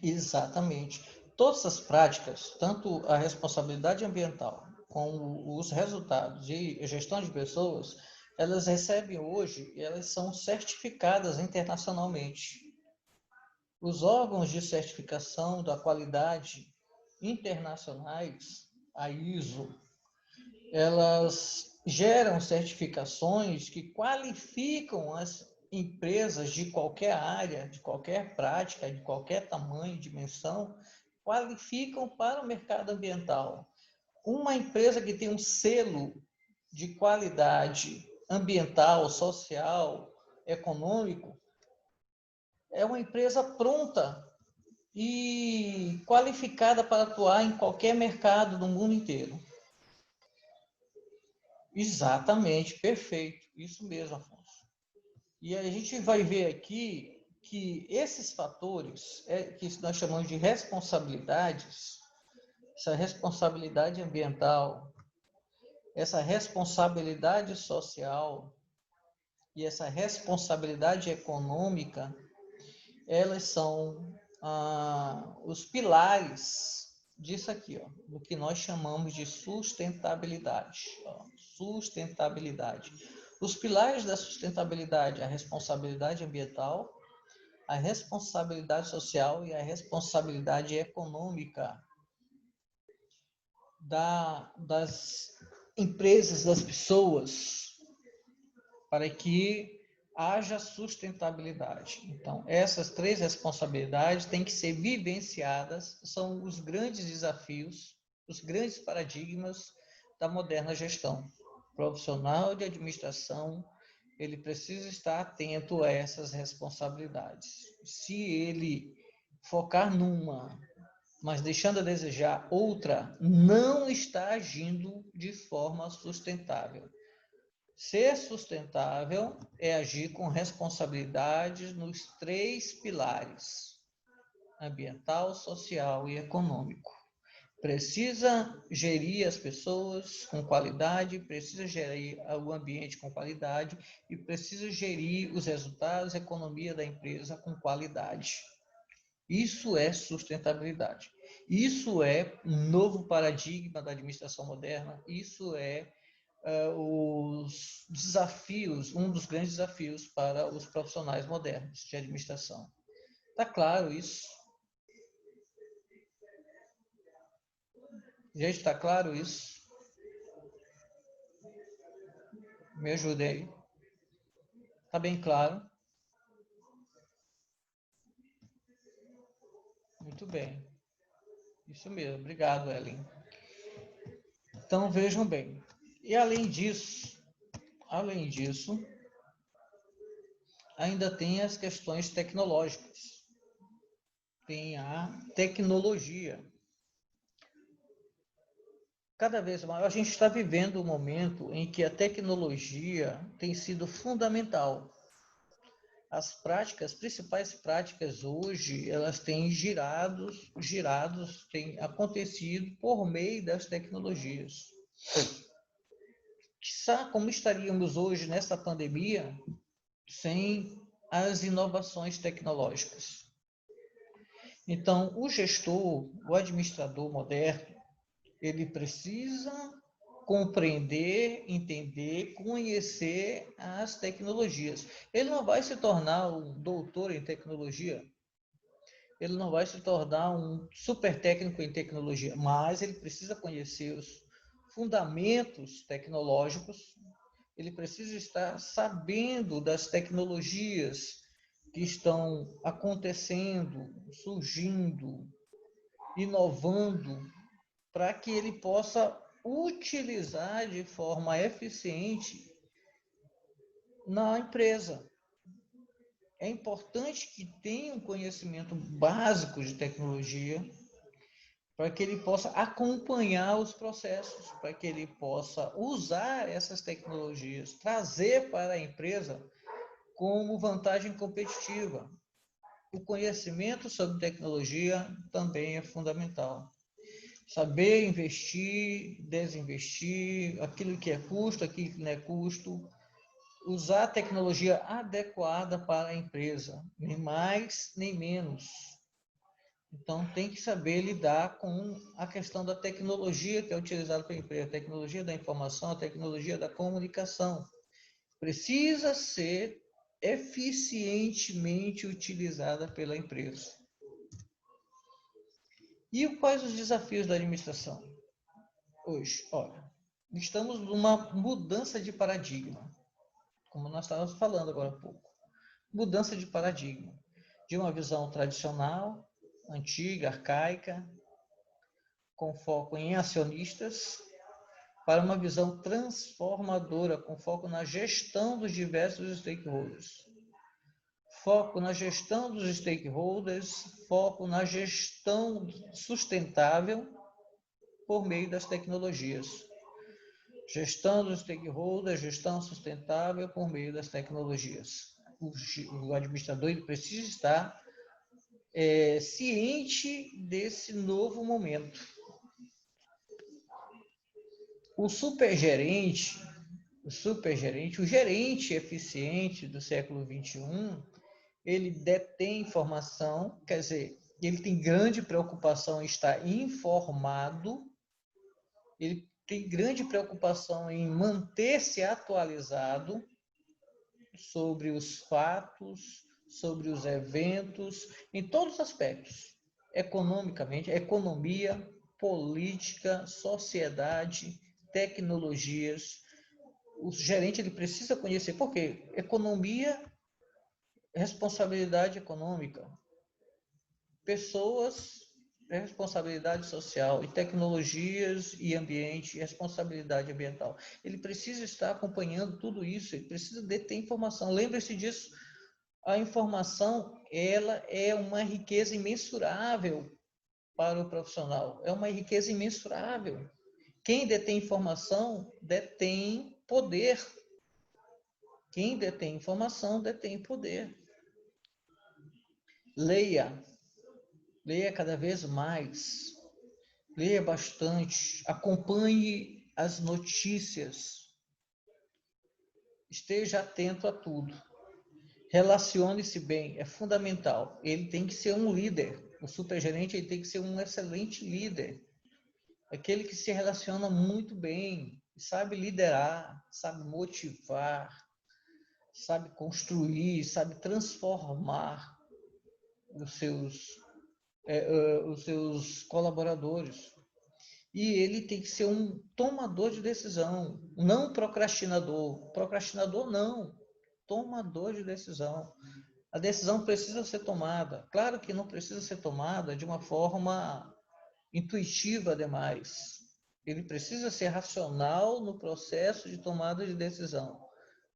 Exatamente. Todas as práticas, tanto a responsabilidade ambiental como os resultados de gestão de pessoas, elas recebem hoje e elas são certificadas internacionalmente. Os órgãos de certificação da qualidade internacionais, a ISO, elas geram certificações que qualificam as empresas de qualquer área, de qualquer prática, de qualquer tamanho, dimensão, qualificam para o mercado ambiental. Uma empresa que tem um selo de qualidade ambiental, social, econômico, é uma empresa pronta e qualificada para atuar em qualquer mercado do mundo inteiro. Exatamente, perfeito. Isso mesmo, Afonso. E a gente vai ver aqui que esses fatores, que nós chamamos de responsabilidades, essa responsabilidade ambiental, essa responsabilidade social e essa responsabilidade econômica, elas são os pilares disso aqui, ó, do que nós chamamos de sustentabilidade. Ó, sustentabilidade. Os pilares da sustentabilidade, a responsabilidade ambiental, a responsabilidade social e a responsabilidade econômica das empresas, das pessoas, para que haja sustentabilidade. Então, essas três responsabilidades têm que ser vivenciadas, são os grandes desafios, os grandes paradigmas da moderna gestão. O profissional de administração, ele precisa estar atento a essas responsabilidades. Se ele focar numa, mas deixando a desejar outra, não está agindo de forma sustentável. Ser sustentável é agir com responsabilidade nos três pilares: ambiental, social e econômico. Precisa gerir as pessoas com qualidade, precisa gerir o ambiente com qualidade e precisa gerir os resultados, a economia da empresa com qualidade. Isso é sustentabilidade. Isso é um novo paradigma da administração moderna. Isso é os desafios, um dos grandes desafios para os profissionais modernos de administração. Está claro isso? Gente, está claro isso? Me ajude aí. Está bem claro? Muito bem. Isso mesmo. Obrigado, Ellen. Então, vejam bem. E além disso, ainda tem as questões tecnológicas. Tem a tecnologia. Cada vez mais, a gente está vivendo um momento em que a tecnologia tem sido fundamental. As principais práticas hoje, elas têm têm acontecido por meio das tecnologias. Como estaríamos hoje nessa pandemia sem as inovações tecnológicas? Então, o gestor, o administrador moderno, ele precisa compreender, entender, conhecer as tecnologias. Ele não vai se tornar um doutor em tecnologia, ele não vai se tornar um super técnico em tecnologia, mas ele precisa conhecer os fundamentos tecnológicos, ele precisa estar sabendo das tecnologias que estão acontecendo, surgindo, inovando, para que ele possa utilizar de forma eficiente na empresa. É importante que tenha um conhecimento básico de tecnologia para que ele possa acompanhar os processos, para que ele possa usar essas tecnologias, trazer para a empresa como vantagem competitiva. O conhecimento sobre tecnologia também é fundamental. Saber investir, desinvestir, aquilo que é custo, aquilo que não é custo, usar a tecnologia adequada para a empresa, nem mais nem menos. Então, tem que saber lidar com a questão da tecnologia que é utilizada pela empresa, a tecnologia da informação, a tecnologia da comunicação. Precisa ser eficientemente utilizada pela empresa. E quais os desafios da administração hoje? Olha, estamos numa mudança de paradigma, como nós estávamos falando agora há pouco. Mudança de paradigma, de uma visão tradicional, antiga, arcaica, com foco em acionistas, para uma visão transformadora, com foco na gestão dos diversos stakeholders. Foco na gestão dos stakeholders, foco na gestão sustentável por meio das tecnologias. Gestão dos stakeholders, gestão sustentável por meio das tecnologias. O administrador ele precisa estar ciente desse novo momento. O supergerente, o gerente eficiente do século XXI, ele detém informação, quer dizer, ele tem grande preocupação em estar informado, ele tem grande preocupação em manter-se atualizado sobre os fatos, sobre os eventos, em todos os aspectos, economicamente, economia, política, sociedade, tecnologias. O gerente ele precisa conhecer, por quê? Economia, responsabilidade econômica, pessoas, responsabilidade social, e tecnologias e ambiente, responsabilidade ambiental. Ele precisa estar acompanhando tudo isso, ele precisa ter informação. Lembre-se disso, a informação ela é uma riqueza imensurável para o profissional, é uma riqueza imensurável. Quem detém informação detém poder. Quem detém informação detém poder. Leia cada vez mais, leia bastante, acompanhe as notícias, esteja atento a tudo. Relacione-se bem, é fundamental. Ele tem que ser um líder. O supergerente ele tem que ser um excelente líder. Aquele que se relaciona muito bem, sabe liderar, sabe motivar, sabe construir, sabe transformar os seus colaboradores. E ele tem que ser um tomador de decisão, não procrastinador. Procrastinador não, tomador de decisão. A decisão precisa ser tomada. Claro que não precisa ser tomada de uma forma intuitiva demais. Ele precisa ser racional no processo de tomada de decisão.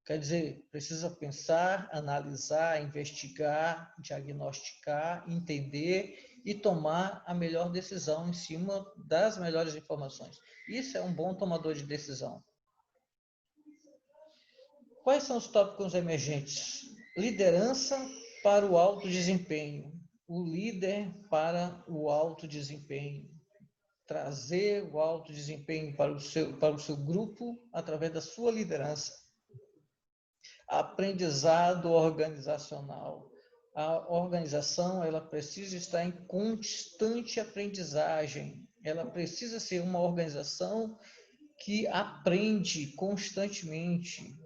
Quer dizer, precisa pensar, analisar, investigar, diagnosticar, entender e tomar a melhor decisão em cima das melhores informações. Isso é um bom tomador de decisão. Quais são os tópicos emergentes? Liderança para o alto desempenho. O líder para o alto desempenho. Trazer o alto desempenho para o seu grupo através da sua liderança. Aprendizado organizacional. A organização ela precisa estar em constante aprendizagem. Ela precisa ser uma organização que aprende constantemente.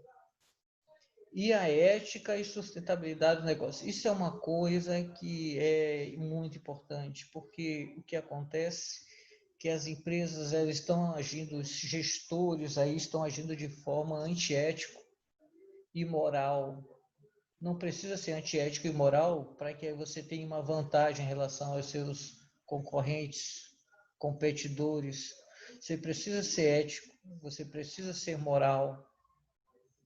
E a ética e sustentabilidade do negócio. Isso é uma coisa que é muito importante, porque o que acontece é que as empresas elas estão agindo, os gestores aí estão agindo de forma antiética e moral. Não precisa ser antiético e moral para que você tenha uma vantagem em relação aos seus concorrentes, competidores. Você precisa ser ético, você precisa ser moral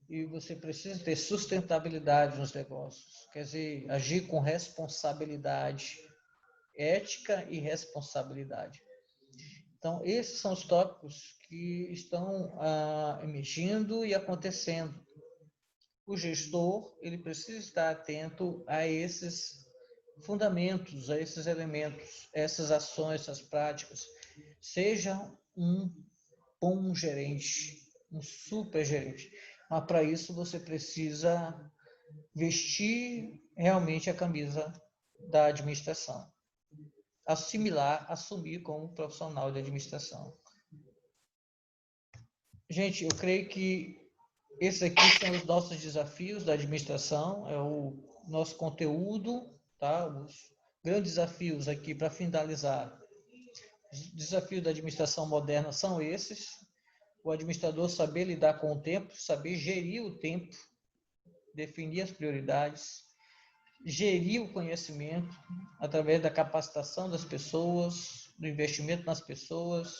e você precisa ter sustentabilidade nos negócios. Quer dizer, agir com responsabilidade, ética e responsabilidade. Então, esses são os tópicos que estão emergindo e acontecendo. O gestor ele precisa estar atento a esses fundamentos, a esses elementos, essas ações, essas práticas. Seja um bom gerente, um super gerente. Mas para isso você precisa vestir realmente a camisa da administração. Assumir como profissional de administração. Gente, eu creio que esses aqui são os nossos desafios da administração, é o nosso conteúdo, tá? Os grandes desafios aqui para finalizar. Os desafios da administração moderna são esses. O administrador saber lidar com o tempo, saber gerir o tempo, definir as prioridades, gerir o conhecimento através da capacitação das pessoas, do investimento nas pessoas,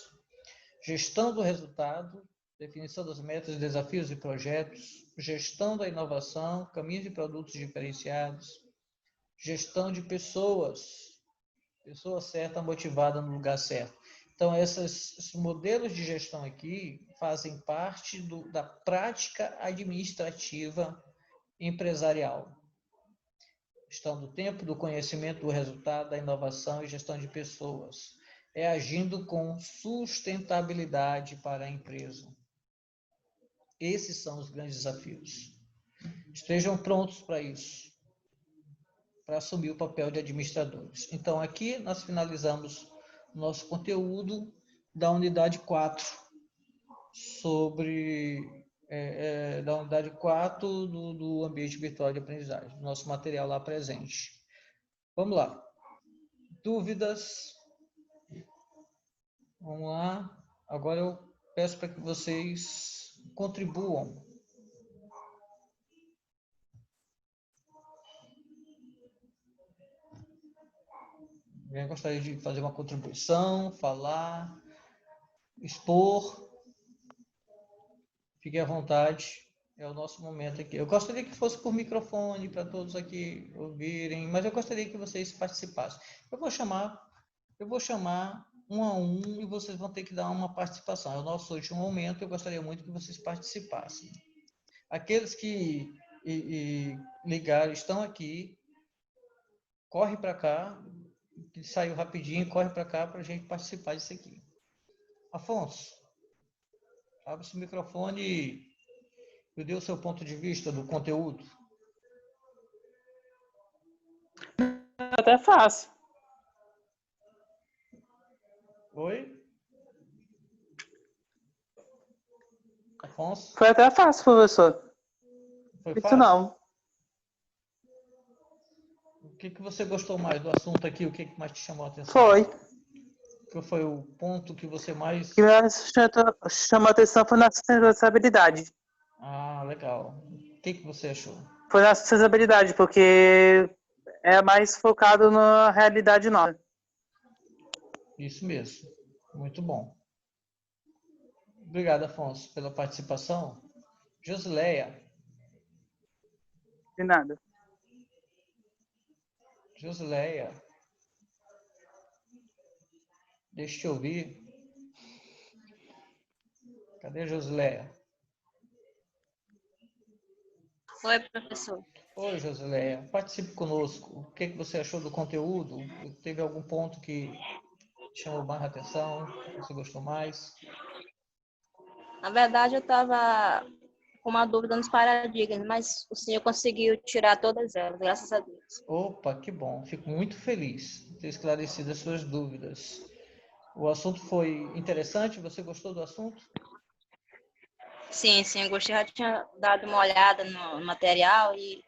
gestão do resultado, definição das metas, desafios e projetos, gestão da inovação, caminhos e produtos diferenciados, gestão de pessoas, pessoa certa motivada no lugar certo. Então, esses modelos de gestão aqui fazem parte da prática administrativa empresarial. Gestão do tempo, do conhecimento, do resultado, da inovação e gestão de pessoas. é agindo com sustentabilidade para a empresa. Esses são os grandes desafios. Estejam prontos para isso, para assumir o papel de administradores. Então, aqui nós finalizamos o nosso conteúdo da unidade 4, da unidade 4 do ambiente virtual de aprendizagem, nosso material lá presente. Vamos lá. Dúvidas? Vamos lá. Agora eu peço para que vocês contribuam. Eu gostaria de fazer uma contribuição, falar, expor. Fique à vontade. É o nosso momento aqui. Eu gostaria que fosse por microfone para todos aqui ouvirem, mas eu gostaria que vocês participassem. Eu vou chamar um a um e vocês vão ter que dar uma participação. É o nosso último momento, eu gostaria muito que vocês participassem. Aqueles que ligaram, estão aqui, corre para cá, que saiu rapidinho, corre para cá para a gente participar disso aqui. Afonso, abre o microfone e dê o seu ponto de vista do conteúdo. É até fácil. Oi? Afonso? Foi até fácil, professor. Foi Isso fácil? não. O que você gostou mais do assunto aqui? O que mais te chamou a atenção? Foi. Qual foi o ponto que você mais... O que mais chamou a atenção foi na sustentabilidade. Ah, legal. O que você achou? Foi na sustentabilidade, porque é mais focado na realidade nossa. Isso mesmo. Muito bom. Obrigado, Afonso, pela participação. Josileia. De nada. Josileia. Deixa eu te ouvir. Cadê a Josileia? Oi, professor. Oi, Josileia. Participe conosco. O que você achou do conteúdo? Teve algum ponto que chamou mais a atenção? Que você gostou mais? Na verdade, eu estava com uma dúvida nos paradigmas, mas o senhor conseguiu tirar todas elas, graças a Deus. Opa, que bom. Fico muito feliz de ter esclarecido as suas dúvidas. O assunto foi interessante? Você gostou do assunto? Sim, eu gostei, já tinha dado uma olhada no material e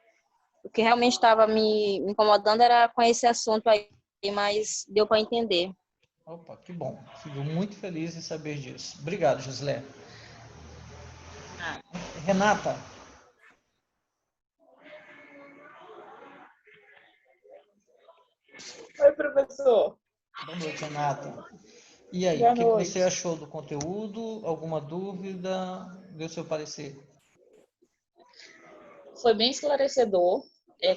o que realmente estava me incomodando era com esse assunto aí, mas deu para entender. Opa, que bom. Fico muito feliz em saber disso. Obrigado, Josilé. Renata. Oi, professor. Boa noite, Renata. E aí, Boa o que noite. você achou do conteúdo? Alguma dúvida? Dê o seu parecer. Foi bem esclarecedor.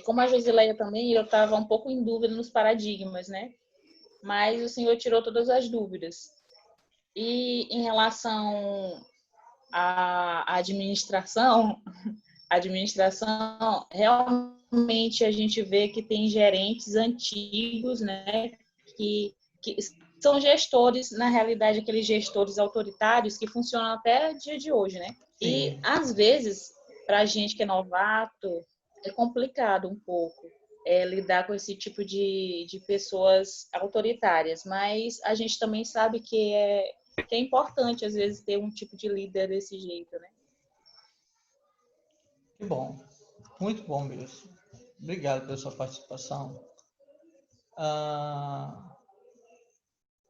Como a Josileia também, eu estava um pouco em dúvida nos paradigmas, né? Mas o senhor tirou todas as dúvidas. E em relação à administração, realmente a gente vê que tem gerentes antigos, né? Que são gestores, na realidade, aqueles gestores autoritários que funcionam até dia de hoje, né? Sim. E, às vezes, para a gente que é novato, é complicado um pouco lidar com esse tipo de pessoas autoritárias, mas a gente também sabe que é importante, às vezes, ter um tipo de líder desse jeito, né? Que bom. Muito bom mesmo. Obrigado pela sua participação.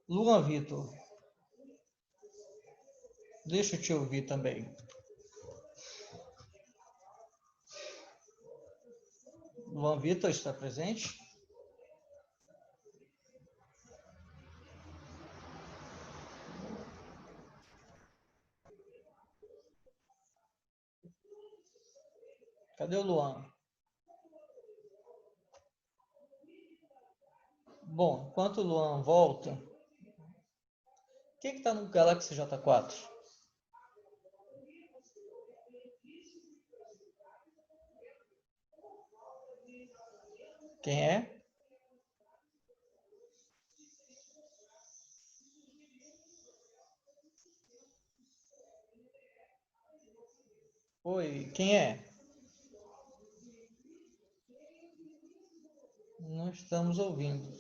Luan Vitor. Deixa eu te ouvir também. Luan Vitor está presente? Cadê o Luan? Bom, enquanto o Luan volta, quem está no Galaxy J4? Quem é? Quem é? Não estamos ouvindo.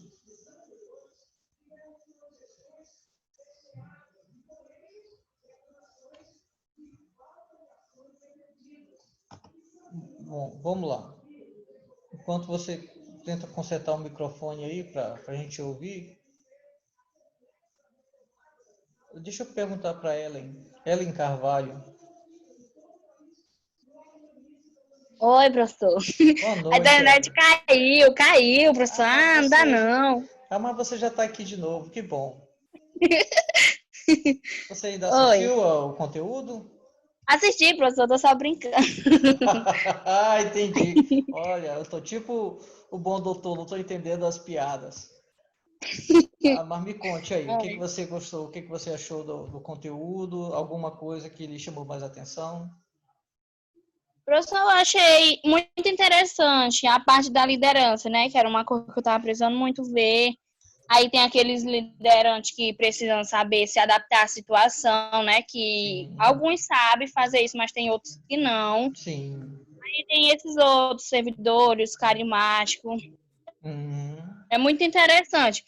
Bom, vamos lá. Enquanto você tenta consertar o microfone aí para a gente ouvir, deixa eu perguntar para Ellen Carvalho. Oi, professor. Boa A noite. internet caiu, professor. Não dá não. Mas você já está aqui de novo, que bom. Você ainda Oi. assistiu o conteúdo? Assisti, professor, tô só brincando. Ah, entendi. Olha, eu tô tipo o bom doutor, não tô entendendo as piadas. Mas me conte aí, o que você gostou, o que você achou do conteúdo, alguma coisa que lhe chamou mais atenção? Professor, eu achei muito interessante a parte da liderança, né? Que era uma coisa que eu estava precisando muito ver. Aí tem aqueles liderantes que precisam saber se adaptar à situação, né? Que Sim. alguns sabem fazer isso, mas tem outros que não. Sim. Aí tem esses outros servidores, carismáticos. É muito interessante.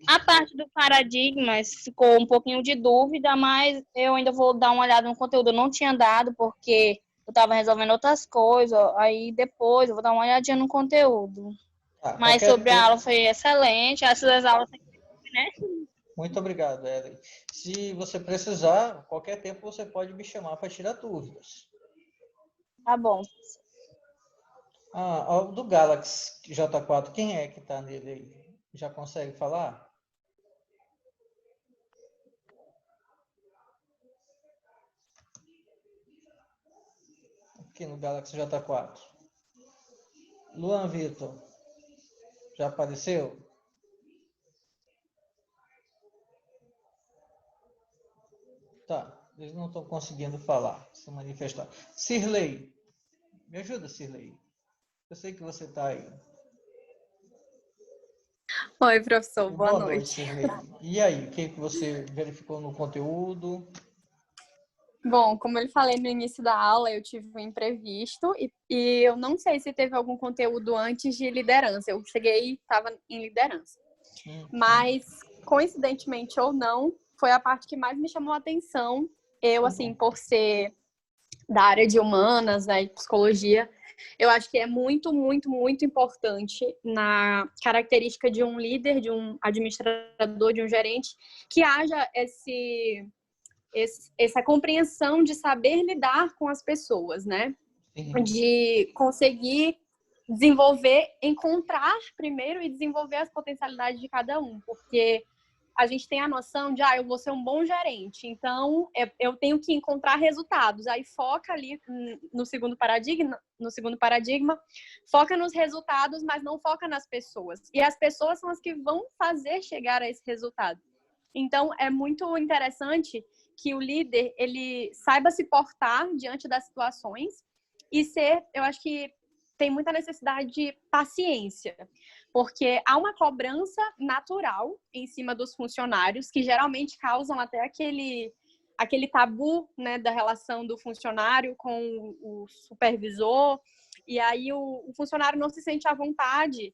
A parte do paradigmas ficou um pouquinho de dúvida, mas eu ainda vou dar uma olhada no conteúdo. Eu não tinha dado porque eu estava resolvendo outras coisas. Aí depois eu vou dar uma olhadinha no conteúdo. Mas sobre a aula foi excelente. Essas aulas, né? Muito obrigado, Ellen. Se você precisar, qualquer tempo você pode me chamar para tirar dúvidas. Tá bom. Do Galaxy J4, quem é que está nele aí? Já consegue falar? Aqui no Galaxy J4. Luan Vitor, já apareceu? Tá, eles não estão conseguindo falar, se manifestar. Cirlei, me ajuda, Cirlei. Eu sei que você está aí. Oi, professor, boa noite. Cirlei. E aí, o que você verificou no conteúdo? Bom, como eu falei no início da aula, eu tive um imprevisto e eu não sei se teve algum conteúdo antes de liderança. Eu cheguei e estava em liderança. Mas, coincidentemente ou não, foi a parte que mais me chamou a atenção. Eu, assim, por ser da área de humanas, né, e psicologia, eu acho que é muito, muito, muito importante na característica de um líder, de um administrador, de um gerente, que haja essa compreensão de saber lidar com as pessoas, né? Sim. De conseguir desenvolver, encontrar primeiro e desenvolver as potencialidades de cada um, porque a gente tem a noção de, eu vou ser um bom gerente, então eu tenho que encontrar resultados. Aí foca ali no segundo paradigma, foca nos resultados, mas não foca nas pessoas. E as pessoas são as que vão fazer chegar a esse resultado. Então, é muito interessante que o líder, ele saiba se portar diante das situações e eu acho que tem muita necessidade de paciência, porque há uma cobrança natural em cima dos funcionários, que geralmente causam até aquele tabu, né, da relação do funcionário com o supervisor, e aí o funcionário não se sente à vontade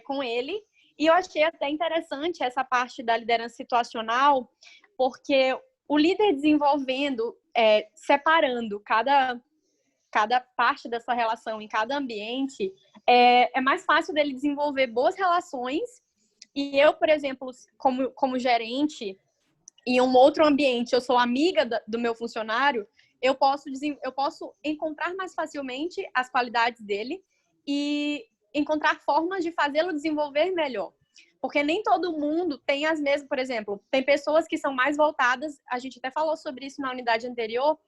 com ele. E eu achei até interessante essa parte da liderança situacional, porque o líder desenvolvendo, separando cada parte da sua relação em cada ambiente, é mais fácil dele desenvolver boas relações. E eu, por exemplo, como gerente, em um outro ambiente, eu sou amiga do meu funcionário, eu posso encontrar mais facilmente as qualidades dele e encontrar formas de fazê-lo desenvolver melhor. Porque nem todo mundo tem as mesmas, por exemplo, tem pessoas que são mais voltadas, a gente até falou sobre isso na unidade anterior,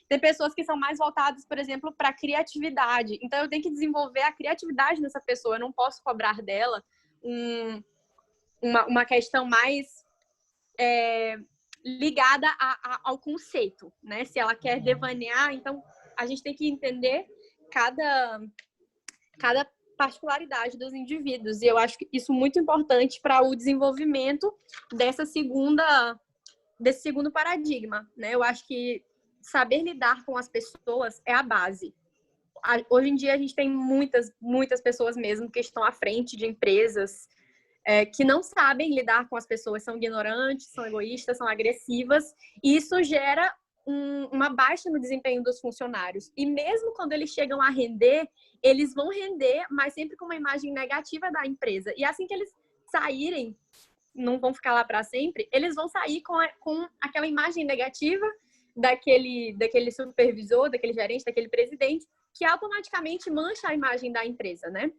tem pessoas que são mais voltadas, por exemplo, para a criatividade. Então, eu tenho que desenvolver a criatividade dessa pessoa, eu não posso cobrar dela uma questão mais ligada ao conceito, né? Se ela quer devanear, então a gente tem que entender cada particularidade dos indivíduos. E eu acho que isso é muito importante para o desenvolvimento desse segundo paradigma, né? Eu acho que saber lidar com as pessoas é a base. Hoje em dia a gente tem muitas pessoas mesmo que estão à frente de empresas que não sabem lidar com as pessoas, são ignorantes, são egoístas, são agressivas, e isso gera uma baixa no desempenho dos funcionários. E mesmo quando eles chegam a render, eles vão render, mas sempre com uma imagem negativa da empresa. E assim que eles saírem, não vão ficar lá para sempre, eles vão sair com aquela imagem negativa daquele supervisor, daquele gerente, daquele presidente, que automaticamente mancha a imagem da empresa, né?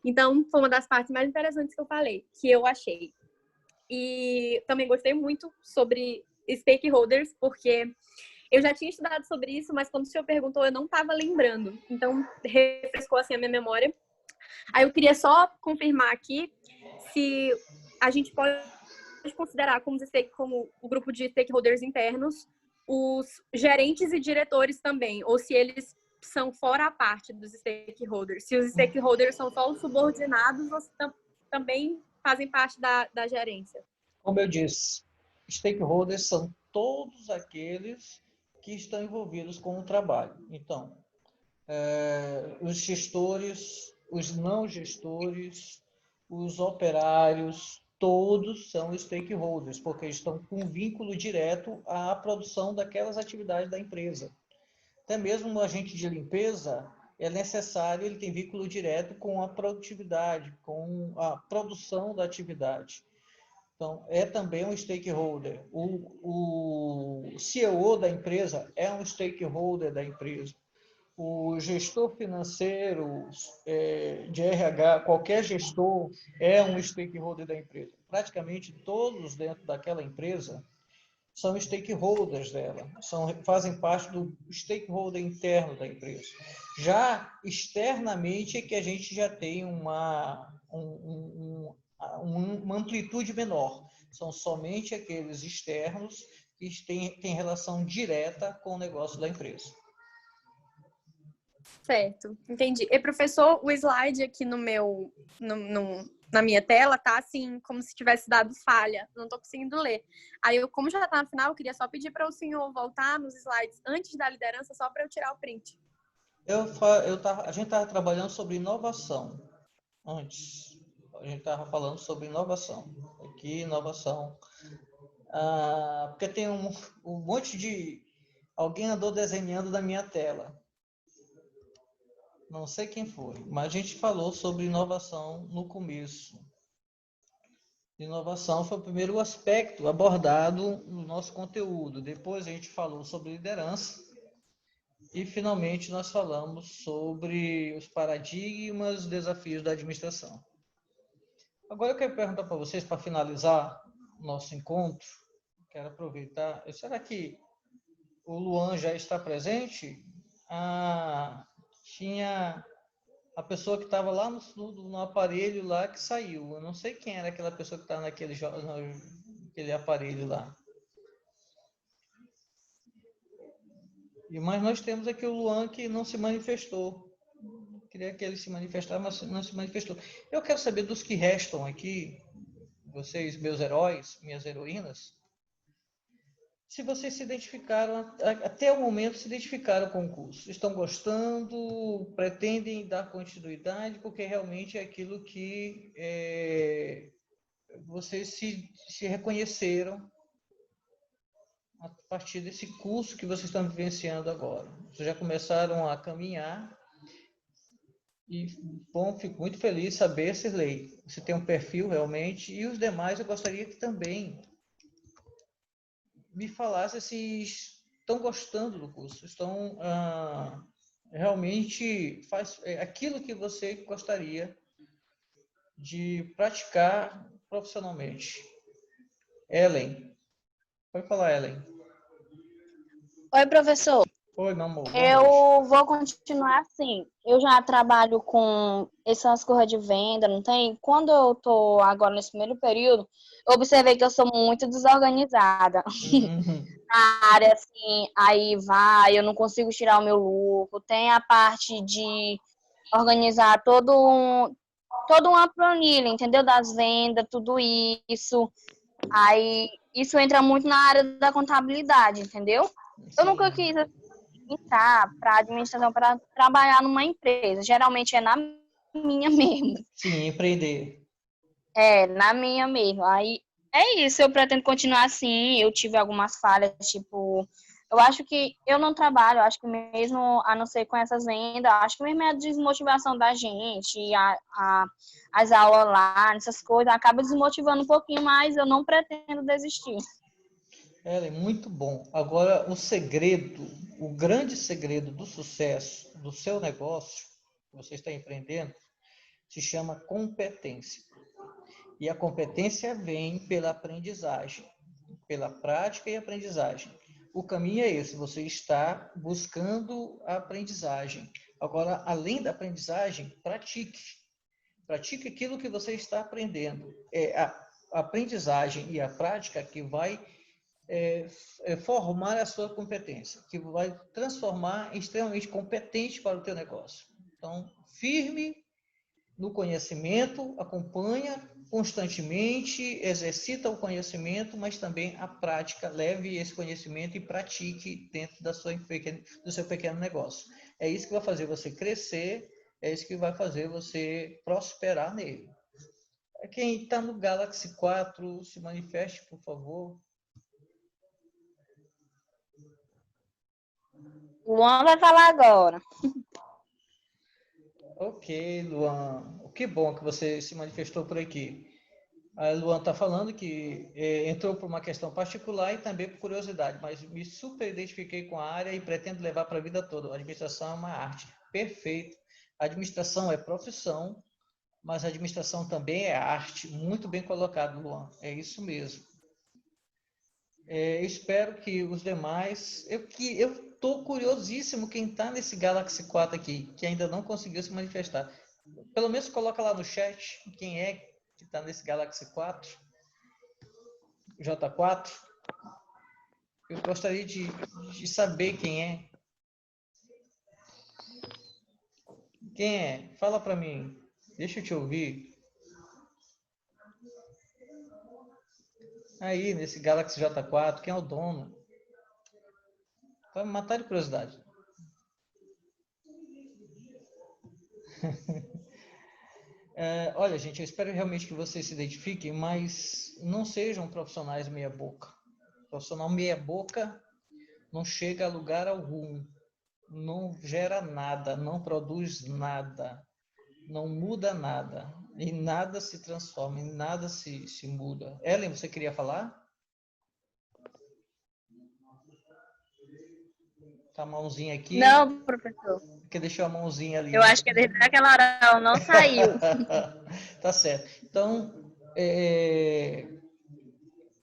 Então, foi uma das partes mais interessantes que eu falei, que eu achei. E também gostei muito sobre stakeholders, porque eu já tinha estudado sobre isso, mas quando o senhor perguntou, eu não estava lembrando. Então, refrescou assim a minha memória. Aí eu queria só confirmar aqui se a gente pode considerar como o grupo de stakeholders internos os gerentes e diretores também, ou se eles são fora a parte dos stakeholders. Se os stakeholders são só os subordinados ou se também fazem parte da gerência. Como eu disse, stakeholders são todos aqueles que estão envolvidos com o trabalho. Então, os gestores, os não gestores, os operários, todos são stakeholders, porque estão com vínculo direto à produção daquelas atividades da empresa. Até mesmo um agente de limpeza é necessário, ele tem vínculo direto com a produtividade, com a produção da atividade. Então, é também um stakeholder. O CEO da empresa é um stakeholder da empresa. O gestor financeiro de RH, qualquer gestor, é um stakeholder da empresa. Praticamente todos dentro daquela empresa são stakeholders dela, fazem parte do stakeholder interno da empresa. Já externamente é que a gente já tem uma amplitude menor. São somente aqueles externos que têm relação direta com o negócio da empresa. Certo, entendi. E, professor, o slide aqui na minha tela tá assim, como se tivesse dado falha. Não tô conseguindo ler. Aí, como já tá no final, eu queria só pedir para o senhor voltar nos slides antes da liderança, só para eu tirar o print. A gente estava trabalhando sobre inovação antes. A gente estava falando sobre inovação. Aqui, inovação. Porque tem um monte de... Alguém andou desenhando na minha tela. Não sei quem foi, mas a gente falou sobre inovação no começo. Inovação foi o primeiro aspecto abordado no nosso conteúdo. Depois a gente falou sobre liderança. E, finalmente, nós falamos sobre os paradigmas e desafios da administração. Agora eu quero perguntar para vocês, para finalizar o nosso encontro, quero aproveitar. Será que o Luan já está presente? Tinha a pessoa que estava lá no aparelho lá que saiu. Eu não sei quem era aquela pessoa que estava naquele aparelho lá. Mas nós temos aqui o Luan que não se manifestou. Queria que ele se manifestasse, mas não se manifestou. Eu quero saber dos que restam aqui, vocês, meus heróis, minhas heroínas, se vocês se identificaram, até o momento se identificaram com o curso. Estão gostando, pretendem dar continuidade, porque realmente é aquilo que vocês se reconheceram a partir desse curso que vocês estão vivenciando agora. Vocês já começaram a caminhar e, bom, fico muito feliz de saber, Cirlei, você tem um perfil realmente, e os demais eu gostaria que também me falassem se estão gostando do curso, estão realmente faz aquilo que você gostaria de praticar profissionalmente. Ellen, pode falar, Ellen. Oi, professor. Oi, meu amor. Eu vou continuar assim. Eu já trabalho com essas coisas de venda, não tem? Quando eu tô agora nesse primeiro período, eu observei que eu sou muito desorganizada. Na área, assim, aí eu não consigo tirar o meu lucro. Tem a parte de organizar toda uma planilha, entendeu? Das vendas, tudo isso. Aí, isso entra muito na área da contabilidade, entendeu? Eu nunca quis entrar para administração para trabalhar numa empresa. Geralmente é na minha mesmo. Sim, empreender. É, na minha mesmo. Aí é isso, eu pretendo continuar assim. Eu tive algumas falhas, tipo, eu acho que eu não trabalho, eu acho que mesmo, a não ser com essas vendas, acho que mesmo é a desmotivação da gente, as aulas lá, essas coisas, acaba desmotivando um pouquinho, mas eu não pretendo desistir. Ellen, muito bom. Agora, o segredo, o grande segredo do sucesso do seu negócio, que você está empreendendo, se chama competência. E a competência vem pela aprendizagem, pela prática e aprendizagem. O caminho é esse, você está buscando a aprendizagem. Agora, além da aprendizagem, pratique. Pratique aquilo que você está aprendendo. É a aprendizagem e a prática que vai formar a sua competência, que vai transformar em extremamente competente para o teu negócio. Então, firme no conhecimento, acompanha constantemente, exercita o conhecimento, mas também a prática, leve esse conhecimento e pratique dentro do seu pequeno negócio. É isso que vai fazer você crescer, é isso que vai fazer você prosperar nele. Quem está no Galaxy 4, se manifeste, por favor. Luan vai falar agora. Ok, Luan. Que bom que você se manifestou por aqui. A Luan está falando que entrou por uma questão particular e também por curiosidade, mas me super identifiquei com a área e pretendo levar para a vida toda. A administração é uma arte. Perfeito. A administração é profissão, mas a administração também é arte. Muito bem colocado, Luan. É isso mesmo. Espero que os demais... Eu estou curiosíssimo quem está nesse Galaxy 4 aqui, que ainda não conseguiu se manifestar. Pelo menos coloca lá no chat quem é que está nesse Galaxy 4, J4. Eu gostaria de saber quem é. Quem é? Fala para mim. Deixa eu te ouvir. Aí, nesse Galaxy J4, quem é o dono? Vai me matar de curiosidade. Olha, gente, eu espero realmente que vocês se identifiquem, mas não sejam profissionais meia-boca. Profissional meia-boca não chega a lugar algum, não gera nada, não produz nada, não muda nada, e nada se transforma, e nada se muda. Ellen, você queria falar? Tá a mãozinha aqui. Não, professor. Que deixou a mãozinha ali. Eu acho que desde aquela hora ela não saiu. Tá certo. Então,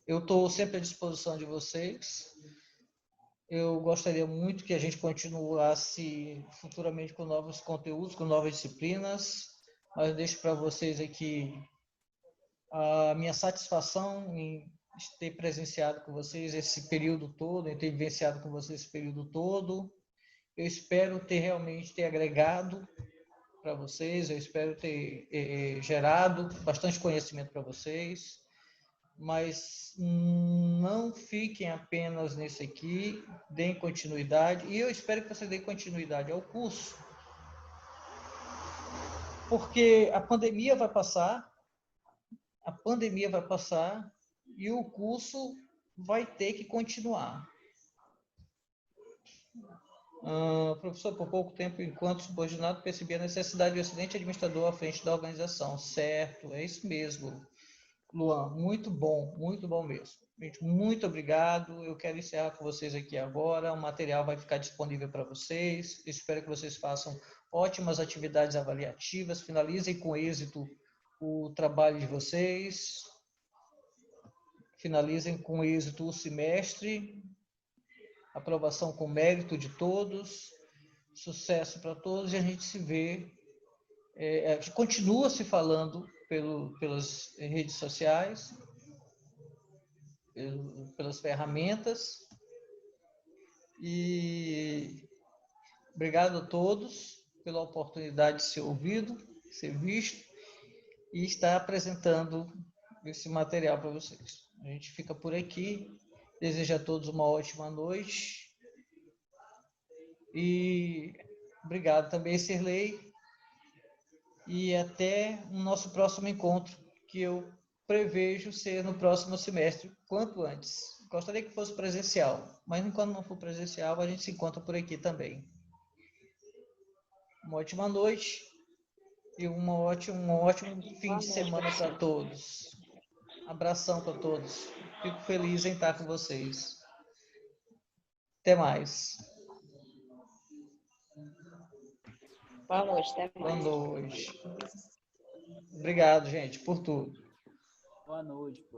eu estou sempre à disposição de vocês. Eu gostaria muito que a gente continuasse futuramente com novos conteúdos, com novas disciplinas, mas eu deixo para vocês aqui a minha satisfação em ter presenciado com vocês esse período todo, em ter vivenciado com vocês esse período todo. Eu espero realmente ter agregado para vocês, eu espero ter gerado bastante conhecimento para vocês, mas não fiquem apenas nesse aqui, deem continuidade, e eu espero que vocês deem continuidade ao curso, porque a pandemia vai passar e o curso vai ter que continuar. Professor, por pouco tempo, enquanto subordinado, percebi a necessidade de um excelente administrador à frente da organização. Certo, é isso mesmo. Luan, muito bom mesmo. Gente, muito obrigado. Eu quero encerrar com vocês aqui agora. O material vai ficar disponível para vocês. Espero que vocês façam ótimas atividades avaliativas, finalizem com êxito o trabalho de vocês, finalizem com êxito o semestre, aprovação com mérito de todos, sucesso para todos, e a gente se vê, a gente continua se falando pelas redes sociais, pelas ferramentas, e obrigado a todos pela oportunidade de ser ouvido, ser visto, e estar apresentando esse material para vocês. A gente fica por aqui, desejo a todos uma ótima noite, E obrigado também, Sirlei. E até o nosso próximo encontro, que eu prevejo ser no próximo semestre, quanto antes. Gostaria que fosse presencial, mas enquanto não for presencial, a gente se encontra por aqui também. Uma ótima noite e um ótimo fim de semana para todos. Abração para todos. Fico feliz em estar com vocês. Até mais. Boa noite, até mais. Boa noite. Obrigado, gente, por tudo. Boa noite.